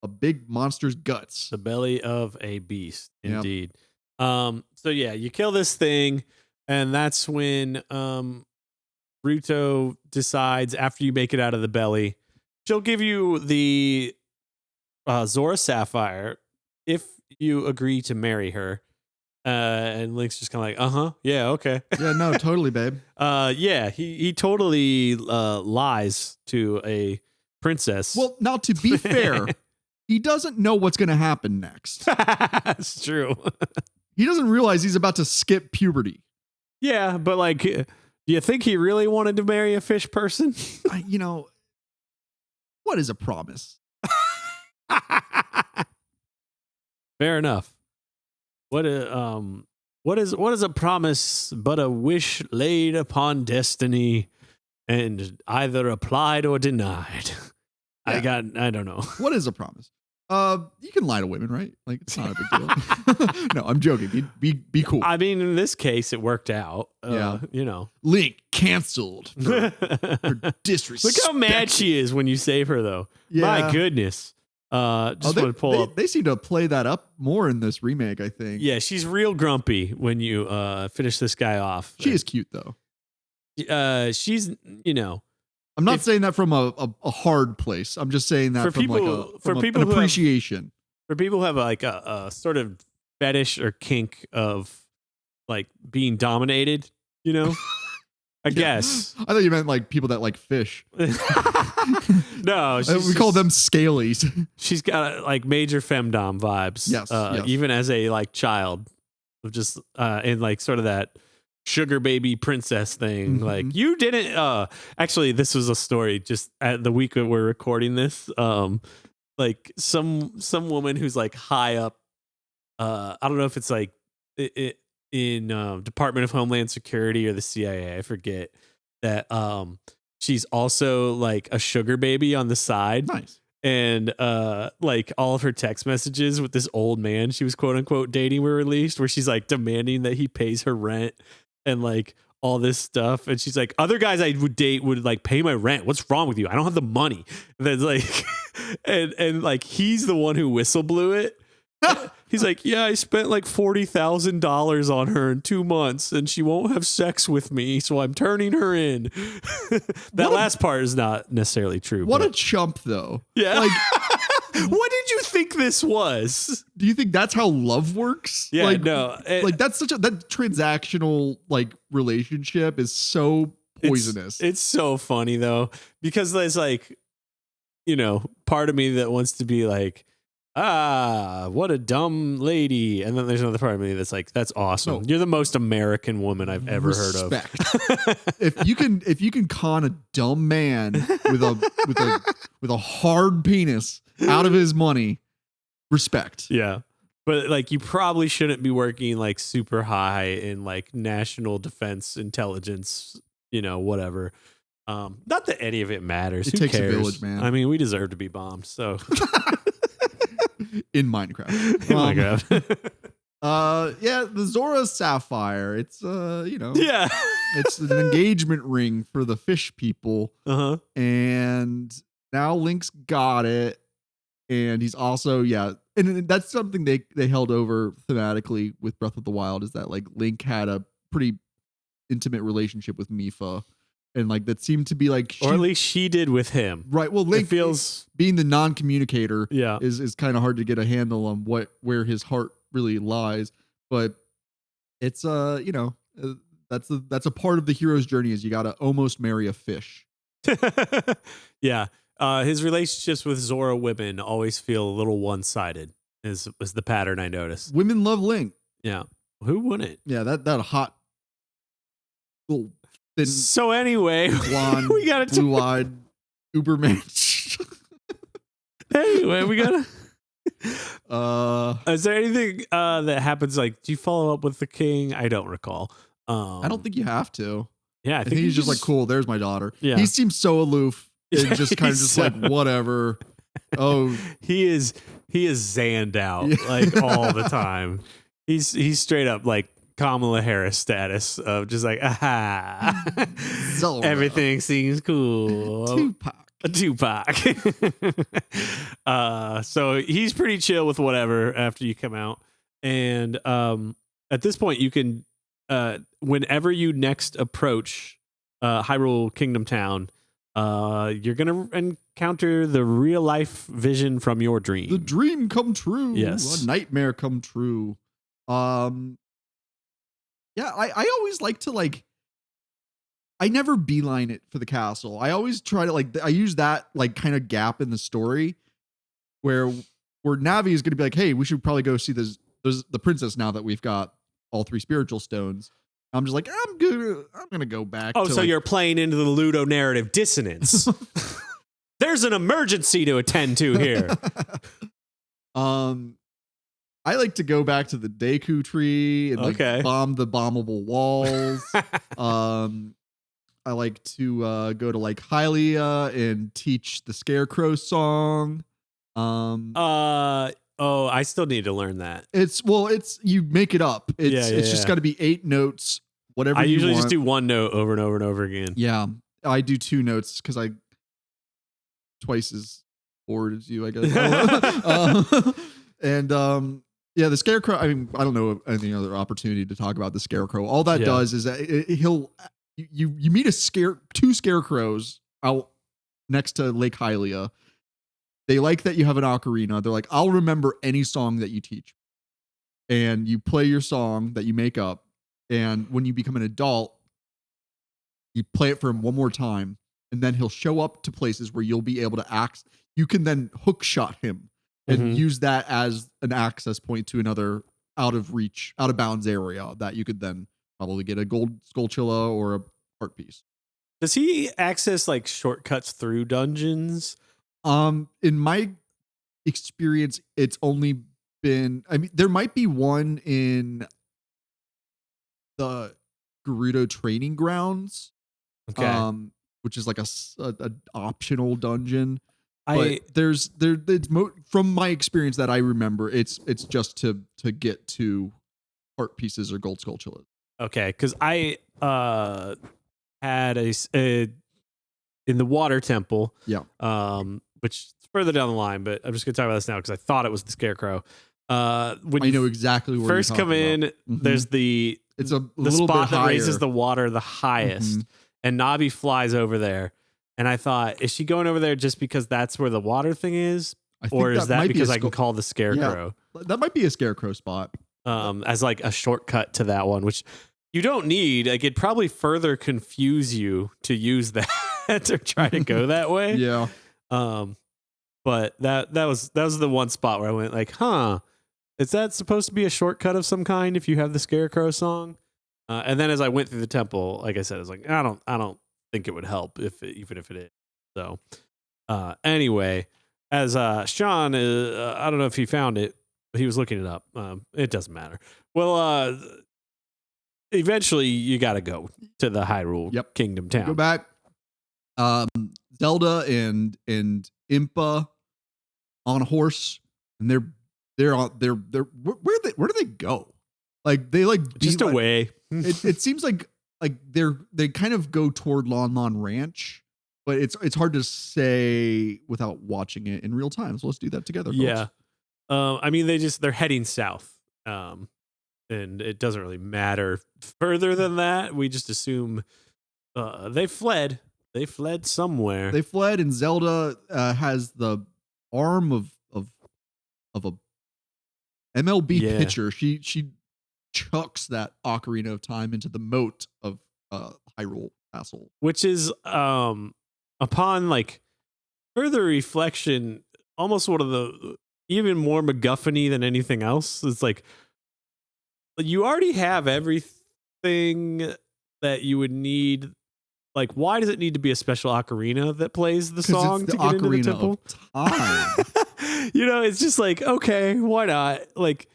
big monster's guts, the belly of a beast. Indeed. Yep. So yeah, you kill this thing, and that's when Ruto decides, after you make it out of the belly, she'll give you the Zora Sapphire if you agree to marry her. And Link's just kind of like, yeah, okay. Yeah, no, totally, babe. Yeah, he totally lies to a princess. Well, now to be fair, he doesn't know what's going to happen next. That's true. He doesn't realize he's about to skip puberty. Yeah, but like, do you think he really wanted to marry a fish person? What is a promise? Fair enough. What is a promise but a wish laid upon destiny and either applied or denied? Yeah. I don't know. What is a promise? You can lie to women, right? Like, it's not a big deal. No, I'm joking. Be cool. I mean, in this case, it worked out. Yeah. Link canceled for disrespect. Look how mad she is when you save her, though. Yeah. My goodness. Want to pull up. They seem to play that up more in this remake, I think. Yeah, she's real grumpy when you finish this guy off. She is cute, though. She's, I'm not saying that from a hard place. I'm just saying that from an appreciation. For people who have like a sort of fetish or kink of like being dominated, you know? I guess. I thought you meant like people that like fish. No, We call them scalies. She's got like major femdom vibes. Yes, yes. Even as a like child of just in like sort of that sugar baby princess thing. Like you didn't actually this was a story just at the week that we're recording this. Like some woman who's like high up. I don't know if it's like in Department of Homeland Security or the CIA, I forget, that she's also like a sugar baby on the side. Nice. And like all of her text messages with this old man she was quote unquote dating were released, where she's like demanding that he pays her rent and like all this stuff. And she's like, other guys I would date would like pay my rent. What's wrong with you? I don't have the money. And then like and like he's the one who whistle blew it. He's like, yeah, I spent like $40,000 on her in 2 months and she won't have sex with me, so I'm turning her in. That last part is not necessarily true. What a chump, though. Yeah. Like, what did you think this was? do you think that's how love works? Yeah, like, no. Like that's that transactional like relationship is so poisonous. It's so funny though, because there's like, you know, part of me that wants to be like, what a dumb lady. And then there's another part of me that's like, that's awesome. No. You're the most American woman I've ever heard of. if you can con a dumb man with a hard penis out of his money, respect. Yeah. But like you probably shouldn't be working like super high in like national defense intelligence, you know, whatever. Not that any of it matters. It Who takes cares? a village, man. I mean, we deserve to be bombed, so in Minecraft. Yeah, the Zora Sapphire. It's you know, yeah, it's an engagement ring for the fish people. And now Link's got it, and he's also and that's something they held over thematically with Breath of the Wild, is that like Link had a pretty intimate relationship with Mipha. And like that seemed to be like, or at least she did with him, right? Well, Link feels being the non-communicator, yeah, is kind of hard to get a handle on where his heart really lies. But it's you know, that's a part of the hero's journey, is you got to almost marry a fish. Yeah. His relationships with Zora women always feel a little one-sided. Is the pattern I noticed. Women love Link. Yeah, who wouldn't? Yeah, that hot little. So anyway, blonde, we got blue-eyed Uberman. Anyway, we gotta. Is there anything that happens? Like, do you follow up with the king? I don't recall. I don't think you have to. Yeah, I think he's just like, cool. There's my daughter. Yeah, he seems so aloof and just kind of just like whatever. Oh, he is zanned out like all the time. He's straight up like Kamala Harris status of just like, Zora. Everything seems cool. Tupac. So he's pretty chill with whatever after you come out. And at this point, you can, whenever you next approach Hyrule Kingdom Town, you're going to encounter the real life vision from your dream. The dream come true. Yes. A nightmare come true. Yeah, I always like to like, I never beeline it for the castle. I always try to like, I use that like kind of gap in the story where Navi is going to be like, hey, we should probably go see the princess now that we've got all 3 spiritual stones. I'm just like, I'm going to go back. Oh, so like, you're playing into the Ludo narrative dissonance. There's an emergency to attend to here. I like to go back to the Deku tree and like bomb the bombable walls. I like to go to like Hylia and teach the Scarecrow song. I still need to learn that. It's you make it up. It's just got to be 8 notes. Whatever. I usually want. Just do 1 note over and over and over again. Yeah, I do 2 notes because I twice as bored as you, I guess. Yeah, the Scarecrow, I mean, I don't know any other opportunity to talk about the Scarecrow. All that does is that you meet 2 Scarecrows out next to Lake Hylia. They like that you have an ocarina. They're like, I'll remember any song that you teach. And you play your song that you make up. And when you become an adult, you play it for him one more time, and then he'll show up to places where you'll be able to you can then hook shot him and Mhm. use that as an access point to another out of reach, out of bounds area that you could then probably get a gold Skulltula or a heart piece. Does he access like shortcuts through dungeons? In my experience, it's only been, I mean, there might be one in the Gerudo training grounds, Okay. which is like a optional dungeon. But I from my experience that I remember, it's just to get to heart pieces or gold Skulltulas. okay, because I had in the water temple, Yeah. which is further down the line, but I'm just gonna talk about this now because I thought it was the scarecrow. When I you know exactly where first you're come talking in, about. Mhm. there's the It's a the little spot bit that raises higher. the water the highest, Mhm. and Navi flies over there. And I thought, is she going over there just because that's where the water thing is, I think or is that might be because a I can call the scarecrow that might be a scarecrow spot. as like a shortcut to that one, which you don't need. Like, it'd probably further confuse you to use that or try to go that way. Yeah. But that was the one spot where I went like, huh, is that supposed to be a shortcut of some kind if you have the scarecrow song? And then as I went through the temple, like I said, I was like, I don't think it would help even if it is. So anyway, as Sean, I don't know if he found it, but he was looking it up. It doesn't matter. Well, eventually you got to go to the Hyrule Yep. Kingdom Go town. back. Zelda and Impa on a horse, and they're on where do they go? Like they Just beeline- away. It seems like they kind of go toward Lon Lon Ranch, but it's hard to say without watching it in real time. So let's do that together, Yeah. folks. I mean, they're heading south. And it doesn't really matter further than that. We just assume they fled. They fled somewhere. They fled, and Zelda has the arm of a MLB Yeah. pitcher. She chucks that Ocarina of Time into the moat of Hyrule Castle. Which is upon like further reflection, almost one of the even more MacGuffin-y than anything else. It's like you already have everything that you would need. Like, why does it need to be a special ocarina that plays the song It's the to get into the Ocarina temple? of Time. It's just like, okay, why not? Like,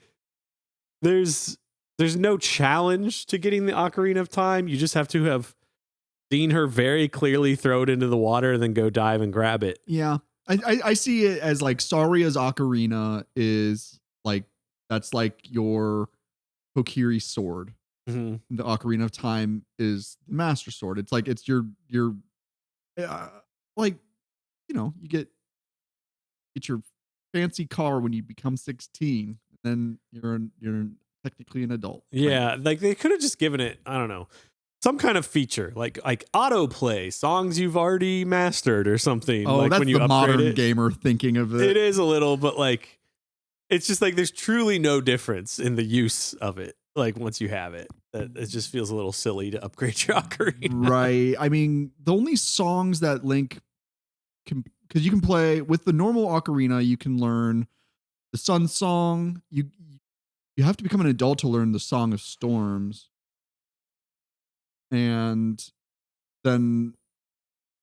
there's no challenge to getting the Ocarina of Time. You just have to have seen her very clearly throw it into the water and then go dive and grab it. Yeah. I see it as like Saria's Ocarina is like, that's like your Kokiri sword. Mm-hmm. The Ocarina of Time is the Master Sword. It's like, it's your like, you get your fancy car when you become 16, then you're technically an adult. Yeah, like they could have just given it, I don't know, some kind of feature like autoplay songs you've already mastered or something. Oh, like that's when you the upgrade modern it. gamer thinking of it. It is a little, but like it's just like there's truly no difference in the use of it. Like once you have it, that it just feels a little silly to upgrade your ocarina. Right. I mean, the only songs that Link can, because you can play with the normal ocarina, you can learn the Sun Song. You have to become an adult to learn the Song of Storms, and then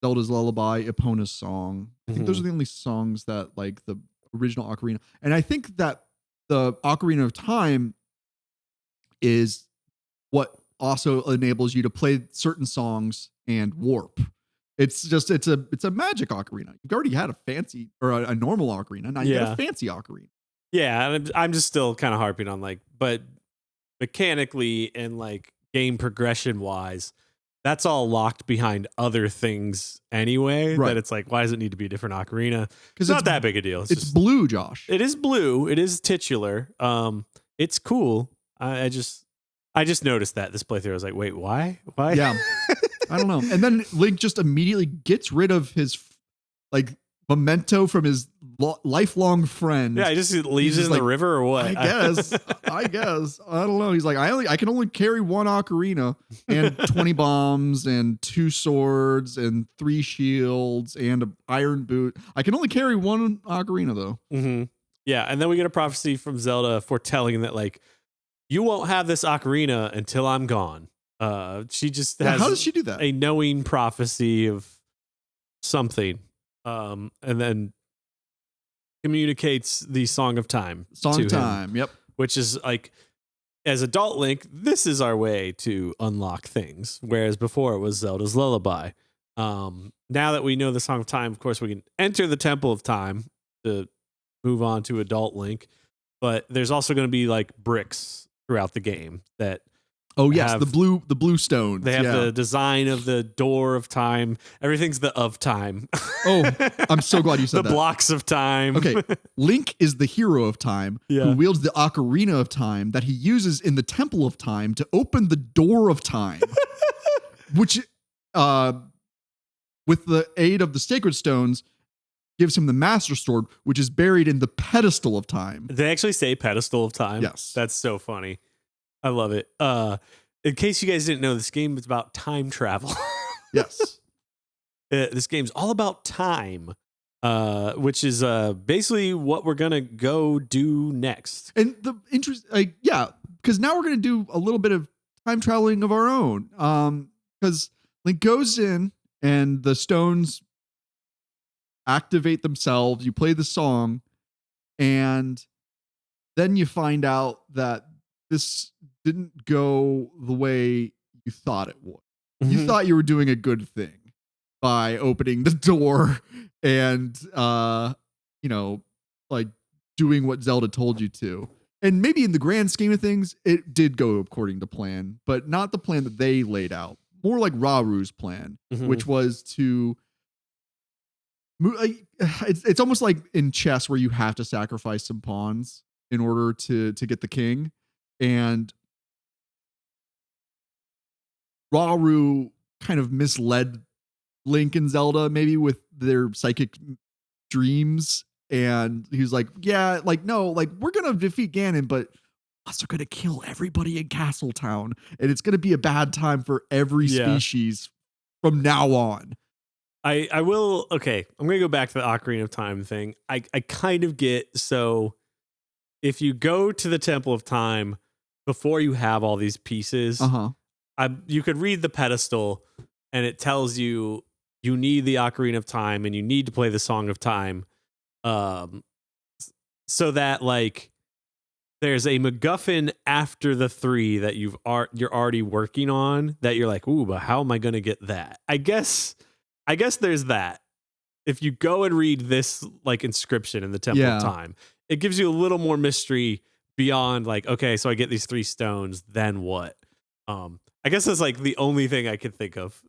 Zelda's Lullaby, Epona's Song. I think those are the only songs that like the original ocarina. And I think that the Ocarina of Time is what also enables you to play certain songs and warp. It's a magic ocarina. You've already had a fancy or a normal ocarina. Now you got a fancy ocarina. Yeah, and I'm just still kind of harping on like, but mechanically and like game progression wise, that's all locked behind other things anyway. Right. That it's like, why does it need to be a different ocarina? Because It's not that big a deal. It's just, blue, Josh. it is blue. It is titular. It's cool. I just noticed that this playthrough. I was like, wait, why? Yeah. I don't know. And then Link just immediately gets rid of his like memento from his lifelong friend. Yeah, he just leaves it in the river or what? I guess. I don't know. He's like, I can only carry one ocarina and 20 bombs and 2 swords and 3 shields and an iron boot. I can only carry one ocarina though. Mm-hmm. Yeah, and then we get a prophecy from Zelda foretelling that like you won't have this ocarina until I'm gone. She just has how does she do that? A knowing prophecy of something, and then communicates the Song of Time. Song of Time, yep. Which is like, as adult Link, this is our way to unlock things. Whereas before it was Zelda's Lullaby. Now that we know the Song of Time, of course, we can enter the Temple of Time to move on to adult Link. But there's also going to be like bricks throughout the game that. Oh yes, the blue stones. They have the design of the door of time. Everything's the of time. Oh, I'm so glad you said that. The blocks of time. Okay, Link is the hero of time who wields the Ocarina of Time that he uses in the Temple of Time to open the door of time, which, with the aid of the sacred stones, gives him the Master Sword, which is buried in the pedestal of time. They actually say pedestal of time. Yes, that's so funny. I love it. In case you guys didn't know, this game is about time travel. Yes. This game's all about time, which is basically what we're going to go do next. And the interest, because now we're going to do a little bit of time traveling of our own. Because Link goes in and the stones activate themselves. You play the song, and then you find out that this didn't go the way you thought it would. Mm-hmm. You thought you were doing a good thing by opening the door and, like doing what Zelda told you to. And maybe in the grand scheme of things, it did go according to plan, but not the plan that they laid out. More like Raru's plan, which was to it's almost like in chess where you have to sacrifice some pawns in order to get the king. And Raru kind of misled Link and Zelda maybe with their psychic dreams. And he was like, yeah, like, no, like we're going to defeat Ganon, but us are going to kill everybody in Castle Town. And it's going to be a bad time for every species from now on. I will. Okay. I'm going to go back to the Ocarina of Time thing. I kind of get, so if you go to the Temple of Time before you have all these pieces, you could read the pedestal and it tells you you need the Ocarina of Time and you need to play the Song of Time. So that like there's a MacGuffin after the 3 that you're already working on that you're like, ooh, but how am I going to get that? I guess there's that. If you go and read this like inscription in the Temple of Time, it gives you a little more mystery beyond like, okay, so I get these 3 stones, then what? I guess that's like the only thing I can think of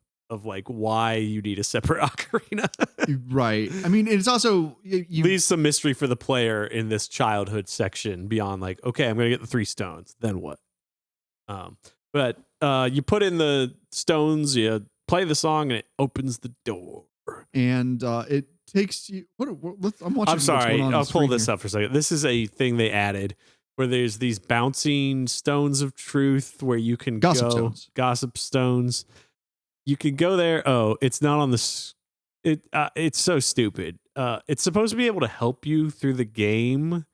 like why you need a separate ocarina. Right. I mean, it's also leaves some mystery for the player in this childhood section beyond like, okay, I'm going to get the 3 stones, then what? But you put in the stones, you play the song, and it opens the door. And it takes you. I'm watching. I'm sorry. I'll pull this up for a second. This is a thing they added where there's these bouncing stones of truth where you can gossip stones. You can go there. Oh, it's not on the. It's so stupid. It's supposed to be able to help you through the game.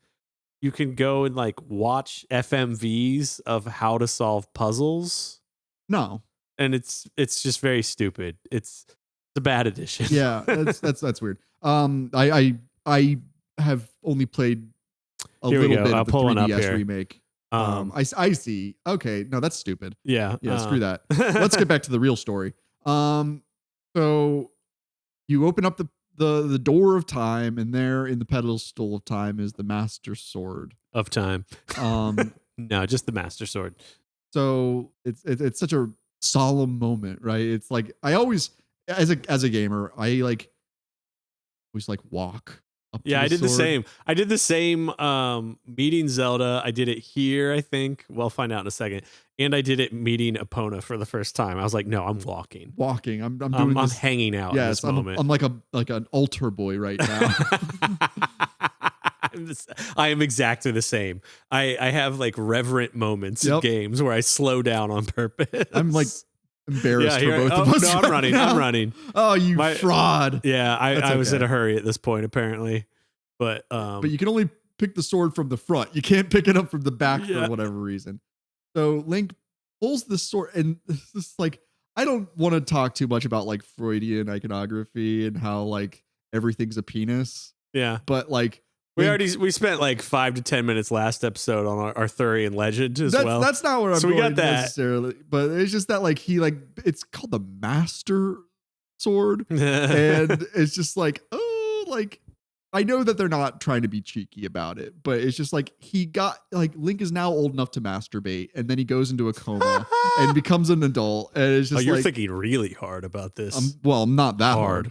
You can go and like watch FMVs of how to solve puzzles. No, and it's just very stupid. It's a bad addition. Yeah, that's weird. I have only played a little bit of the 3DS remake. I see. Okay, no, that's stupid. Yeah, screw that. Let's get back to the real story. So you open up the door of time, and there in the pedestal of time is the Master Sword of Time. No, just the Master Sword. So it's such a solemn moment, right? It's like I always, as a gamer, I always walk up to I did sword. the same. I did the same meeting Zelda. I did it here, I think. We'll find out in a second. And I did it meeting Epona for the first time. I was like, no, I'm walking. I'm doing this. I'm hanging out in this moment. I'm like an altar boy right now. I am exactly the same. I have like reverent moments in games where I slow down on purpose. I'm like embarrassed for both of us. No, I'm running. Now. I'm running. Oh, you fraud. Yeah, I was in a hurry at this point, apparently. But you can only pick the sword from the front. You can't pick it up from the back for whatever reason. So Link pulls the sword, and this is like, I don't want to talk too much about like Freudian iconography and how like everything's a penis. Yeah. But like we spent like 5 to 10 minutes last episode on our Arthurian legend as well. That's not what I'm so we got that necessarily, but it's just that like he like it's called the Master Sword, and it's just like, oh, like I know that they're not trying to be cheeky about it, but it's just like Link is now old enough to masturbate, and then he goes into a coma and becomes an adult, and it's just you're thinking really hard about this. I'm not that hard.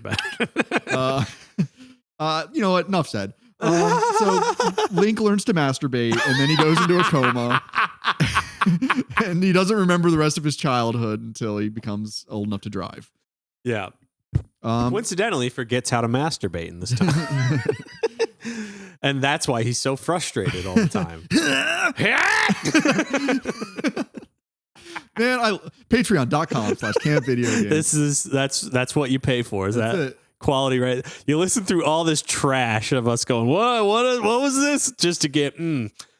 You know what? Enough said. So Link learns to masturbate, and then he goes into a coma, and he doesn't remember the rest of his childhood until he becomes old enough to drive. Yeah. Coincidentally, forgets how to masturbate in this time. And that's why he's so frustrated all the time. Man, patreon.com/campvideogames. That's what you pay for. That's it. Quality, right? You listen through all this trash of us going, what was this? Just to get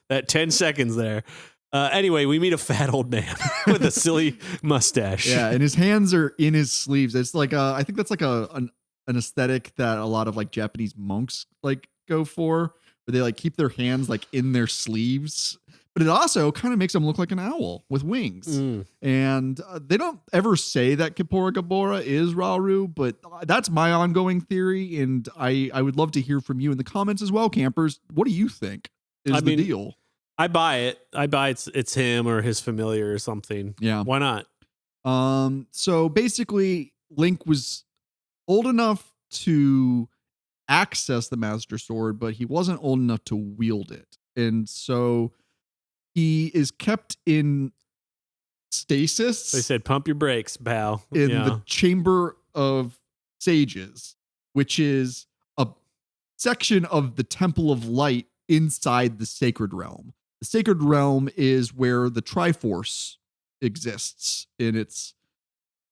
that 10 seconds there. Anyway, we meet a fat old man with a silly mustache. Yeah, and his hands are in his sleeves. It's like I think that's like an aesthetic that a lot of like Japanese monks like go for, where they like keep their hands like in their sleeves. But it also kind of makes them look like an owl with wings. And they don't ever say that Kippura Gabora is Rauru, but that's my ongoing theory. And I would love to hear from you in the comments as well, campers. What do you think is the deal? I buy it. It's him or his familiar or something. Yeah. Why not? So basically, Link was old enough to access the Master Sword, but he wasn't old enough to wield it. And so he is kept in stasis. They said, pump your brakes, pal. In the Chamber of Sages, which is a section of the Temple of Light inside the Sacred Realm. The Sacred Realm is where the Triforce exists in its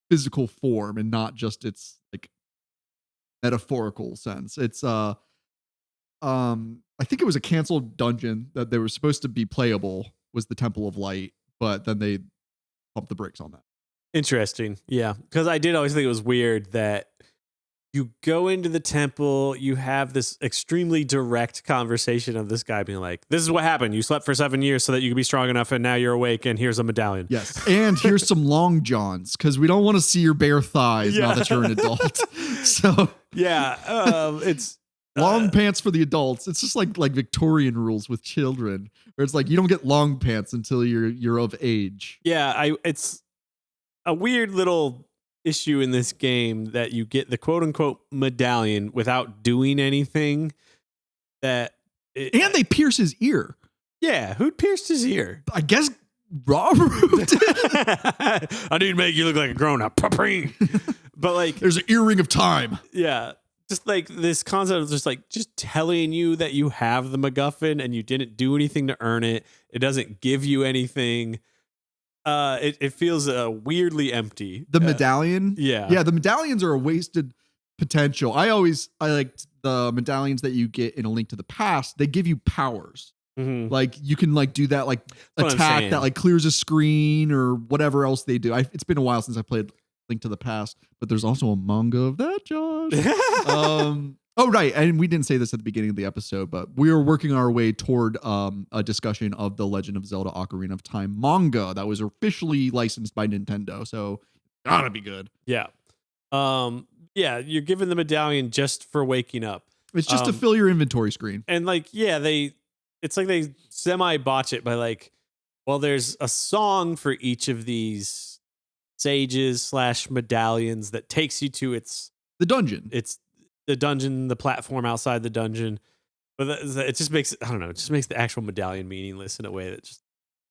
physical form and not just its like metaphorical sense. It's I think it was a canceled dungeon that they were supposed to be playable, was the Temple of Light, but then they pumped the brakes on that. Interesting. Yeah. Because I did always think it was weird that you go into the temple, you have this extremely direct conversation of this guy being like, this is what happened. You slept for 7 years so that you could be strong enough, and now you're awake, and here's a medallion. Yes. And here's some long johns, because we don't want to see your bare thighs now that you're an adult. So yeah, it's long pants for the adults. It's just like Victorian rules with children, where it's like you don't get long pants until you're of age. Yeah, it's a weird little issue in this game that you get the quote unquote medallion without doing anything. And they pierce his ear. Yeah, who pierced his ear? I guess Robert did. I need to make you look like a grown up. But like, there's an earring of time. Yeah. Just like this concept of just telling you that you have the MacGuffin and you didn't do anything to earn it. It doesn't give you anything. It feels weirdly empty. The medallion? Yeah. The medallions are a wasted potential. I liked the medallions that you get in A Link to the Past. They give you powers. Mm-hmm. Like you can like do that like attack that like clears a screen or whatever else they do. It's been a while since I played Link to the Past, but there's also a manga of that, Josh. Oh, right. And we didn't say this at the beginning of the episode, but we are working our way toward a discussion of the Legend of Zelda Ocarina of Time manga that was officially licensed by Nintendo. So gotta be good. Yeah. Yeah, you're given the medallion just for waking up. It's just to fill your inventory screen. And like, yeah, it's like they semi-botch it by like, well, there's a song for each of these sages / medallions that takes you to the dungeon. It's the dungeon, the platform outside the dungeon. But it just makes, I don't know, it just makes the actual medallion meaningless in a way that just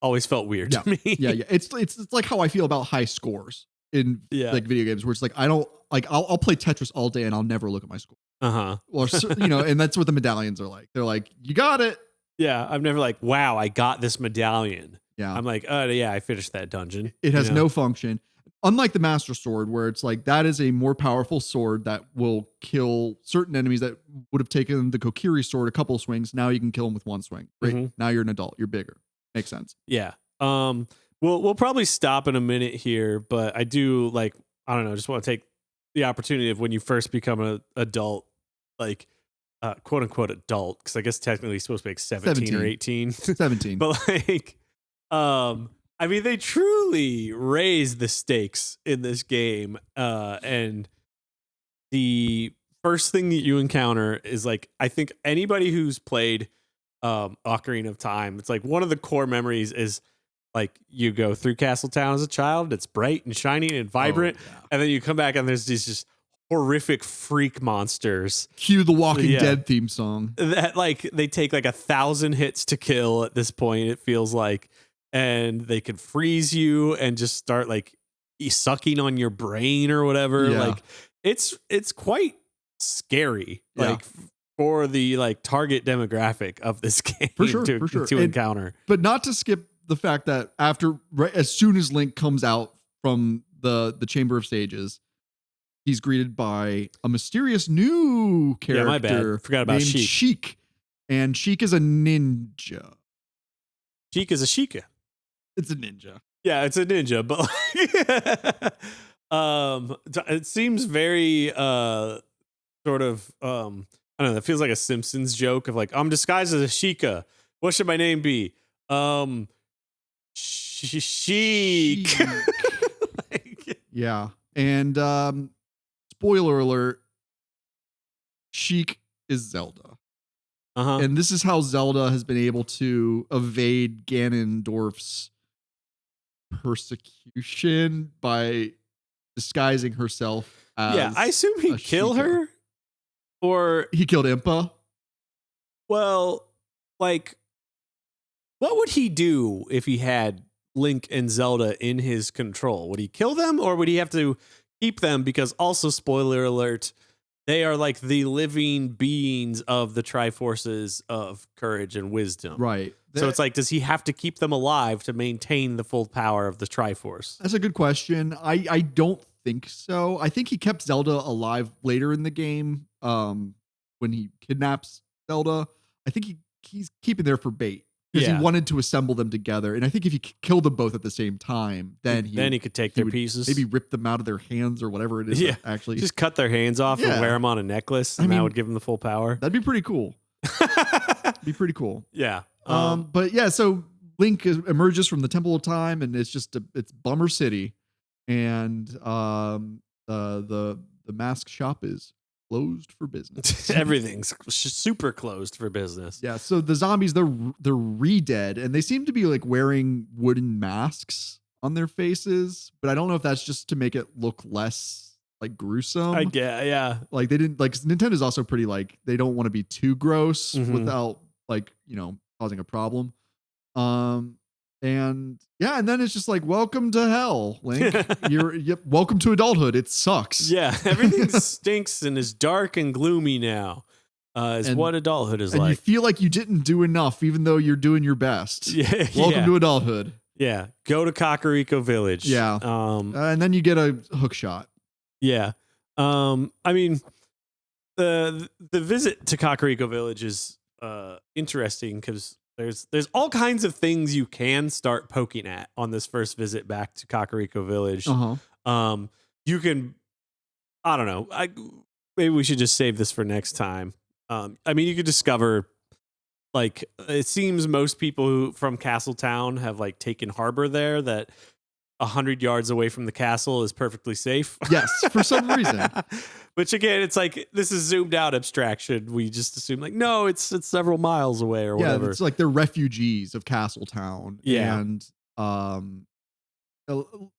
always felt weird to me. Yeah. It's like how I feel about high scores in like video games, where it's like I don't like I'll play Tetris all day and I'll never look at my score. Uh-huh. Or and that's what the medallions are like. They're like, you got it. Yeah, I'm never like, wow, I got this medallion. Yeah. I'm like, oh yeah, I finished that dungeon. It has no function. Unlike the Master Sword, where it's like that is a more powerful sword that will kill certain enemies that would have taken the Kokiri sword a couple of swings. Now you can kill them with one swing. Great. Mhm. Now you're an adult. You're bigger. Makes sense. Yeah. We'll probably stop in a minute here, but I do like, I don't know, just want to take the opportunity of when you first become an adult, like quote unquote adult, because I guess technically you're supposed to be like 17 or 18. 17. But like, I mean, they truly raise the stakes in this game. And the first thing that you encounter is like, I think anybody who's played Ocarina of Time, it's like one of the core memories is like you go through Castle Town as a child, it's bright and shiny and vibrant, and then you come back and there's these just horrific freak monsters. Cue the Walking Dead theme song. That like they take like 1,000 hits to kill at this point, it feels like, and they can freeze you and just start like sucking on your brain or whatever. Yeah. Like it's quite scary. Like for the like target demographic of this game For sure. to encounter. But not to skip the fact that as soon as Link comes out from the Chamber of Sages, he's greeted by a mysterious new character. Yeah, my bad. Forgot about named Sheik. Sheik. And Sheik is a ninja. Sheik is a Sheikah. It's a ninja. Yeah, it's a ninja, but like, it seems very sort of I don't know, that feels like a Simpsons joke of like, I'm disguised as a Sheikah. What should my name be? Sheik. Like, yeah. And spoiler alert, Sheik is Zelda. Uh-huh. And this is how Zelda has been able to evade Ganondorf's persecution by disguising herself as I assume he'd kill Sheikah. her. Or he killed Impa. Well, like, what would he do if he had Link and Zelda in his control? Would he kill them, or would he have to keep them? Because also, spoiler alert, they are like the living beings of the Triforces of courage and wisdom. Right. So it's like, does he have to keep them alive to maintain the full power of the Triforce? That's a good question. I don't think so. I think he kept Zelda alive later in the game when he kidnaps Zelda. I think he's keeping there for bait because he wanted to assemble them together. And I think if he killed them both at the same time, then he could take their pieces. Maybe rip them out of their hands or whatever it is. Yeah, actually. Just cut their hands off and wear them on a necklace, and that would give them the full power. That'd be pretty cool. Be pretty cool. Yeah. But yeah, so Link emerges from the Temple of Time, and it's Bummer City, and the mask shop is closed for business. Everything's super closed for business. Yeah, so the zombies, they're re-dead, and they seem to be like wearing wooden masks on their faces, but I don't know if that's just to make it look less like gruesome. I get, yeah. Like they didn't, like Nintendo's also pretty like, they don't want to be too gross without like, causing a problem. And then it's just like, welcome to hell, Link. Welcome to adulthood. It sucks. Yeah, everything stinks and is dark and gloomy now. Is what adulthood is and like. You feel like you didn't do enough, even though you're doing your best. Yeah. Welcome to adulthood. Yeah. Go to Kakariko Village. Yeah. And then you get a hook shot. Yeah. I mean, the visit to Kakariko Village is interesting because there's all kinds of things you can start poking at on this first visit back to Kakariko Village. You can, I don't know, maybe we should just save this for next time. I mean, you could discover, like, it seems most people from Castletown have like taken harbor there, that 100 yards away from the castle is perfectly safe. Yes, for some reason. Which again, it's like, this is zoomed out abstraction. We just assume like, no, it's several miles away or whatever. Yeah, it's like they're refugees of Castletown. Yeah. And we'll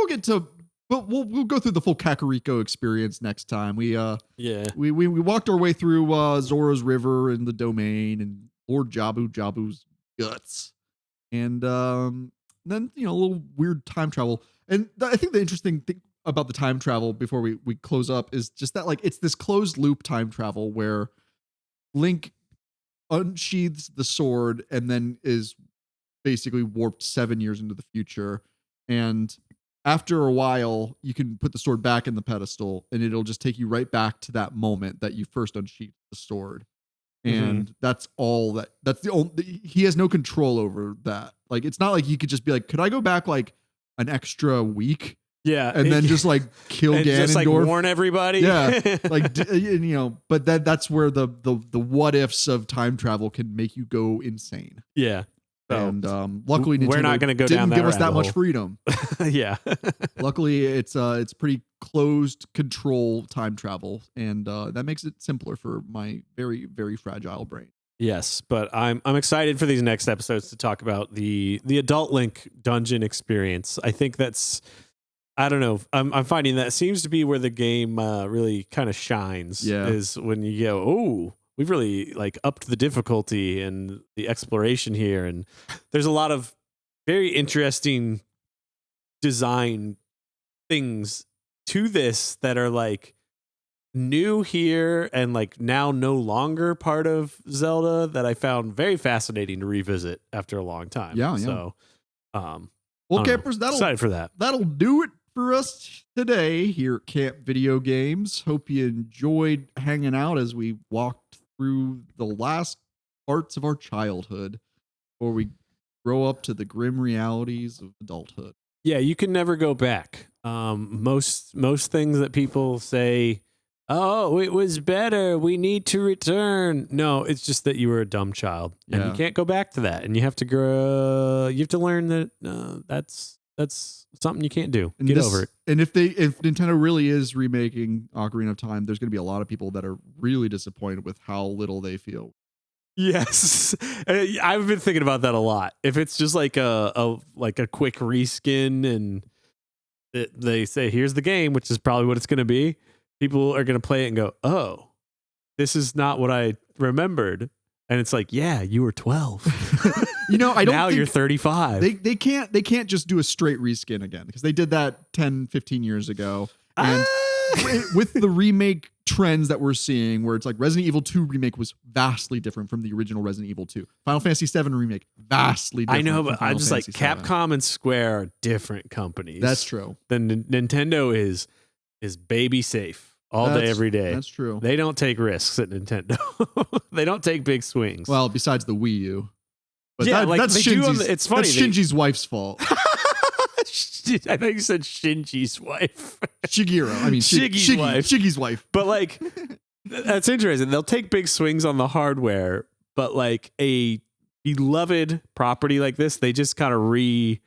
get to, but we'll go through the full Kakariko experience next time. We walked our way through Zora's River and the domain and Lord Jabu Jabu's guts. And then, a little weird time travel. And I think the interesting thing, about the time travel before we close up is just that like it's this closed loop time travel where Link unsheathes the sword and then is basically warped 7 years into the future. And after a while, you can put the sword back in the pedestal and it'll just take you right back to that moment that you first unsheathed the sword. And that's all that's the only, he has no control over that. Like, it's not like you could just be like, could I go back like an extra week? Yeah. And then just like kill and Ganondorf. just like warn everybody. Yeah. Like, but that's where the what ifs of time travel can make you go insane. Yeah. So And luckily, we're not going to go down didn't that give us that rabbit much hole. freedom. Yeah. Luckily, it's pretty closed control time travel, and that makes it simpler for my very, very fragile brain. Yes, but I'm excited for these next episodes to talk about the adult Link dungeon experience. I think that's, I don't know. I'm finding that seems to be where the game really kind of shines. Yeah. Is when you go, oh, we've really like upped the difficulty and the exploration here, and there's a lot of very interesting design things to this that are like new here and like now no longer part of Zelda that I found very fascinating to revisit after a long time. Yeah. So, Well, campers, excited for that. That'll do it for us today here at Camp Video Games. Hope you enjoyed hanging out as we walked through the last parts of our childhood before we grow up to the grim realities of adulthood. Yeah, you can never go back. Most things that people say, oh, it was better, we need to return. No, it's just that you were a dumb child, and you can't go back to that. And you have to grow. You have to learn that that's something you can't do. Get over it. And if Nintendo really is remaking Ocarina of Time, there's going to be a lot of people that are really disappointed with how little they feel. Yes, I've been thinking about that a lot. If it's just like a quick reskin and they say here's the game, which is probably what it's going to be, people are going to play it and go, oh, this is not what I remembered. And it's like, yeah, you were 12. I don't now you're 35. They can't just do a straight reskin again because they did that 10, 15 years ago. And with the remake trends that we're seeing, where it's like Resident Evil 2 remake was vastly different from the original Resident Evil 2. Final Fantasy 7 remake, vastly different. I know, but I'm just like, 7. Capcom and Square are different companies. That's true. Then Nintendo is baby safe all day, every day. That's true. They don't take risks at Nintendo. They don't take big swings. Well, besides the Wii U. But yeah, that's Shinji's, it's funny. That's Shinji's wife's fault. I thought you said Shinji's wife. Shigeru. I mean, Shiggy's wife. Shiggy's wife. But like, that's interesting. They'll take big swings on the hardware, but like a beloved property like this, they just kind of they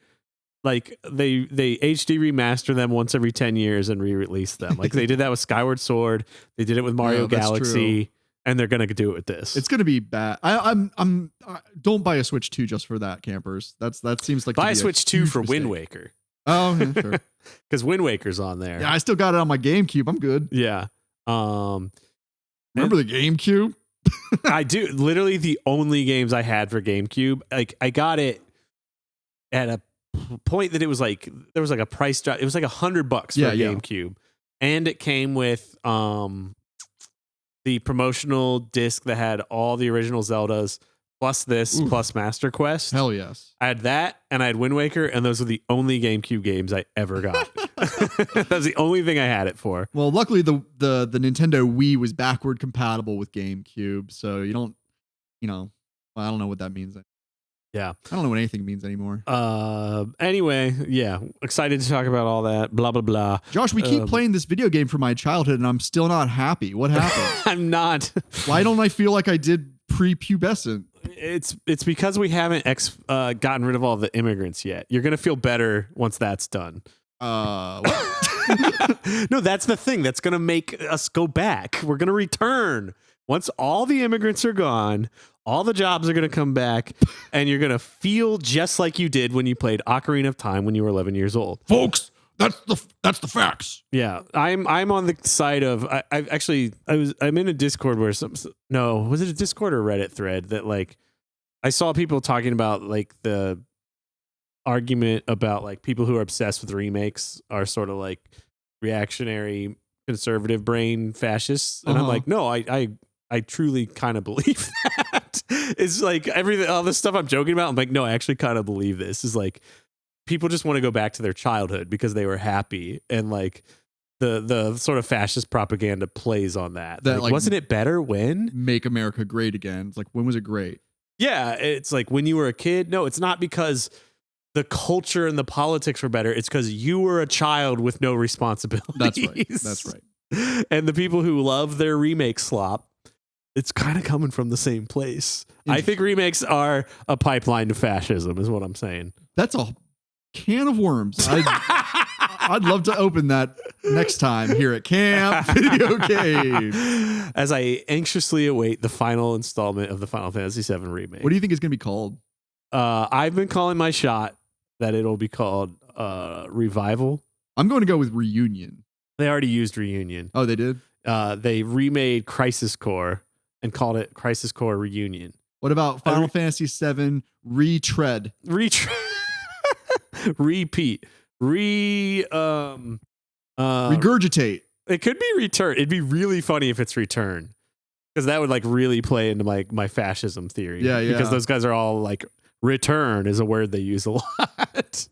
HD remaster them once every 10 years and re-release them. Like they did that with Skyward Sword. They did it with Mario Galaxy. True. And they're gonna do it with this. It's gonna be bad. I'm don't buy a Switch 2 just for that, campers. That seems like buy a Switch 2 for mistake. Wind Waker. Oh, yeah, sure. Because Wind Waker's on there. Yeah, I still got it on my GameCube. I'm good. Yeah. Remember the GameCube? I do. Literally the only games I had for GameCube. Like I got it at a point that it was like there was like a price drop. It was like $100 for a GameCube, and it came with the promotional disc that had all the original Zeldas plus this plus Master Quest. Hell yes. I had that and I had Wind Waker, and those are the only GameCube games I ever got. That's the only thing I had it for. Well, luckily the Nintendo Wii was backward compatible with GameCube, so you don't, well, I don't know what that means. Yeah. I don't know what anything means anymore. Anyway, yeah. Excited to talk about all that. Blah, blah, blah. Josh, we keep playing this video game from my childhood and I'm still not happy. What happened? I'm not. Why don't I feel like I did pre-pubescent? It's because we haven't gotten rid of all the immigrants yet. You're going to feel better once that's done. What? No, that's the thing. That's going to make us go back. We're going to return. Once all the immigrants are gone, all the jobs are going to come back, and you're going to feel just like you did when you played Ocarina of Time when you were 11 years old. Folks, that's the facts. Yeah, I'm on the side of I'm in a Discord where was it a Discord or Reddit thread that like I saw people talking about like the argument about like people who are obsessed with remakes are sort of like reactionary conservative brain fascists, and I'm like, no, I truly kind of believe that. It's like everything, all this stuff I'm joking about. I'm like, no, I actually kind of believe this. Is like people just want to go back to their childhood because they were happy, and like the sort of fascist propaganda plays on that. Like, wasn't it better when Make America Great Again? It's like, when was it great? Yeah, it's like when you were a kid. No, it's not because the culture and the politics were better. It's because you were a child with no responsibilities. That's right. And the people who love their remake slop, it's kind of coming from the same place. I think remakes are a pipeline to fascism, is what I'm saying. That's a can of worms. I'd love to open that next time here at Camp Video Game. As I anxiously await the final installment of the Final Fantasy VII remake. What do you think it's going to be called? I've been calling my shot that it'll be called Revival. I'm going to go with Reunion. They already used Reunion. Oh, they did? They remade Crisis Core and called it Crisis Core Reunion. What about Final Fantasy VII Retread? Repeat. Regurgitate. It could be Return. It'd be really funny if it's Return, because that would like really play into my fascism theory. Yeah. Because those guys are all like, return is a word they use a lot.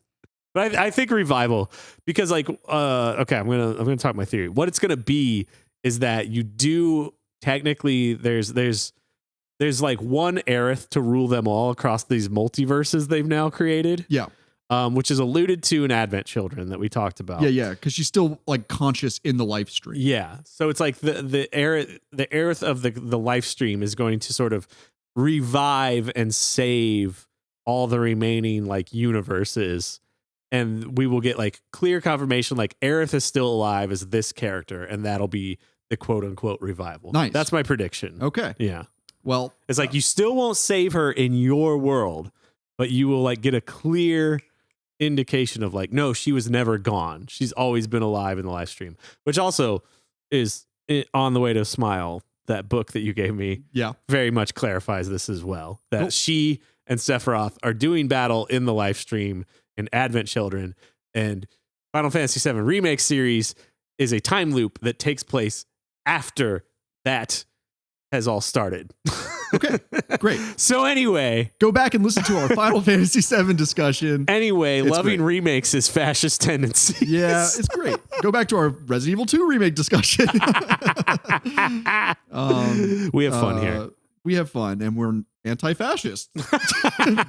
But I think Revival, because like okay, I'm gonna talk my theory. What it's gonna be is that you do technically there's like one Aerith to rule them all across these multiverses they've now created. Yeah. Which is alluded to in Advent Children that we talked about. Yeah, because she's still like conscious in the life stream. Yeah, so it's like the Aerith of the life stream is going to sort of revive and save all the remaining like universes, and we will get like clear confirmation like Aerith is still alive as this character, and that'll be the quote unquote revival. Nice. That's my prediction. Okay. Yeah. Well, it's like you still won't save her in your world, but you will like get a clear indication of like, no, she was never gone. She's always been alive in the live stream, which also is On the Way to Smile. That book that you gave me, very much clarifies this as well. That she and Sephiroth are doing battle in the live stream in Advent Children, and Final Fantasy VII Remake series is a time loop that takes place after that has all started. Okay, great. So anyway, go back and listen to our Final Fantasy VII discussion. Anyway, loving remakes is fascist tendencies. Yeah, it's great. Go back to our Resident Evil 2 remake discussion. We have fun here. We have fun, and we're anti-fascist.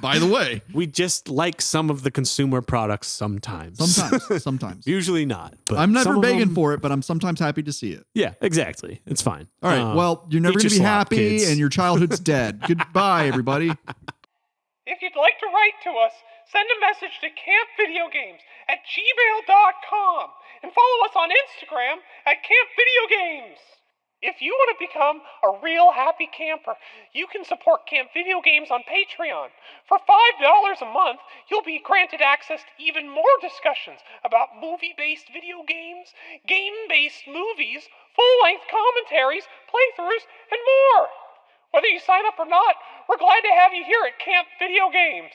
By the way, we just like some of the consumer products sometimes. Sometimes. Usually not. But I'm never begging for it, but I'm sometimes happy to see it. Yeah, exactly. It's fine. All right. Well, you're never going to be happy, kids. And your childhood's dead. Goodbye, everybody. If you'd like to write to us, send a message to campvideogames@gmail.com and follow us on Instagram @campvideogames. If you want to become a real happy camper, you can support Camp Video Games on Patreon. For $5 a month, you'll be granted access to even more discussions about movie-based video games, game-based movies, full-length commentaries, playthroughs, and more. Whether you sign up or not, we're glad to have you here at Camp Video Games.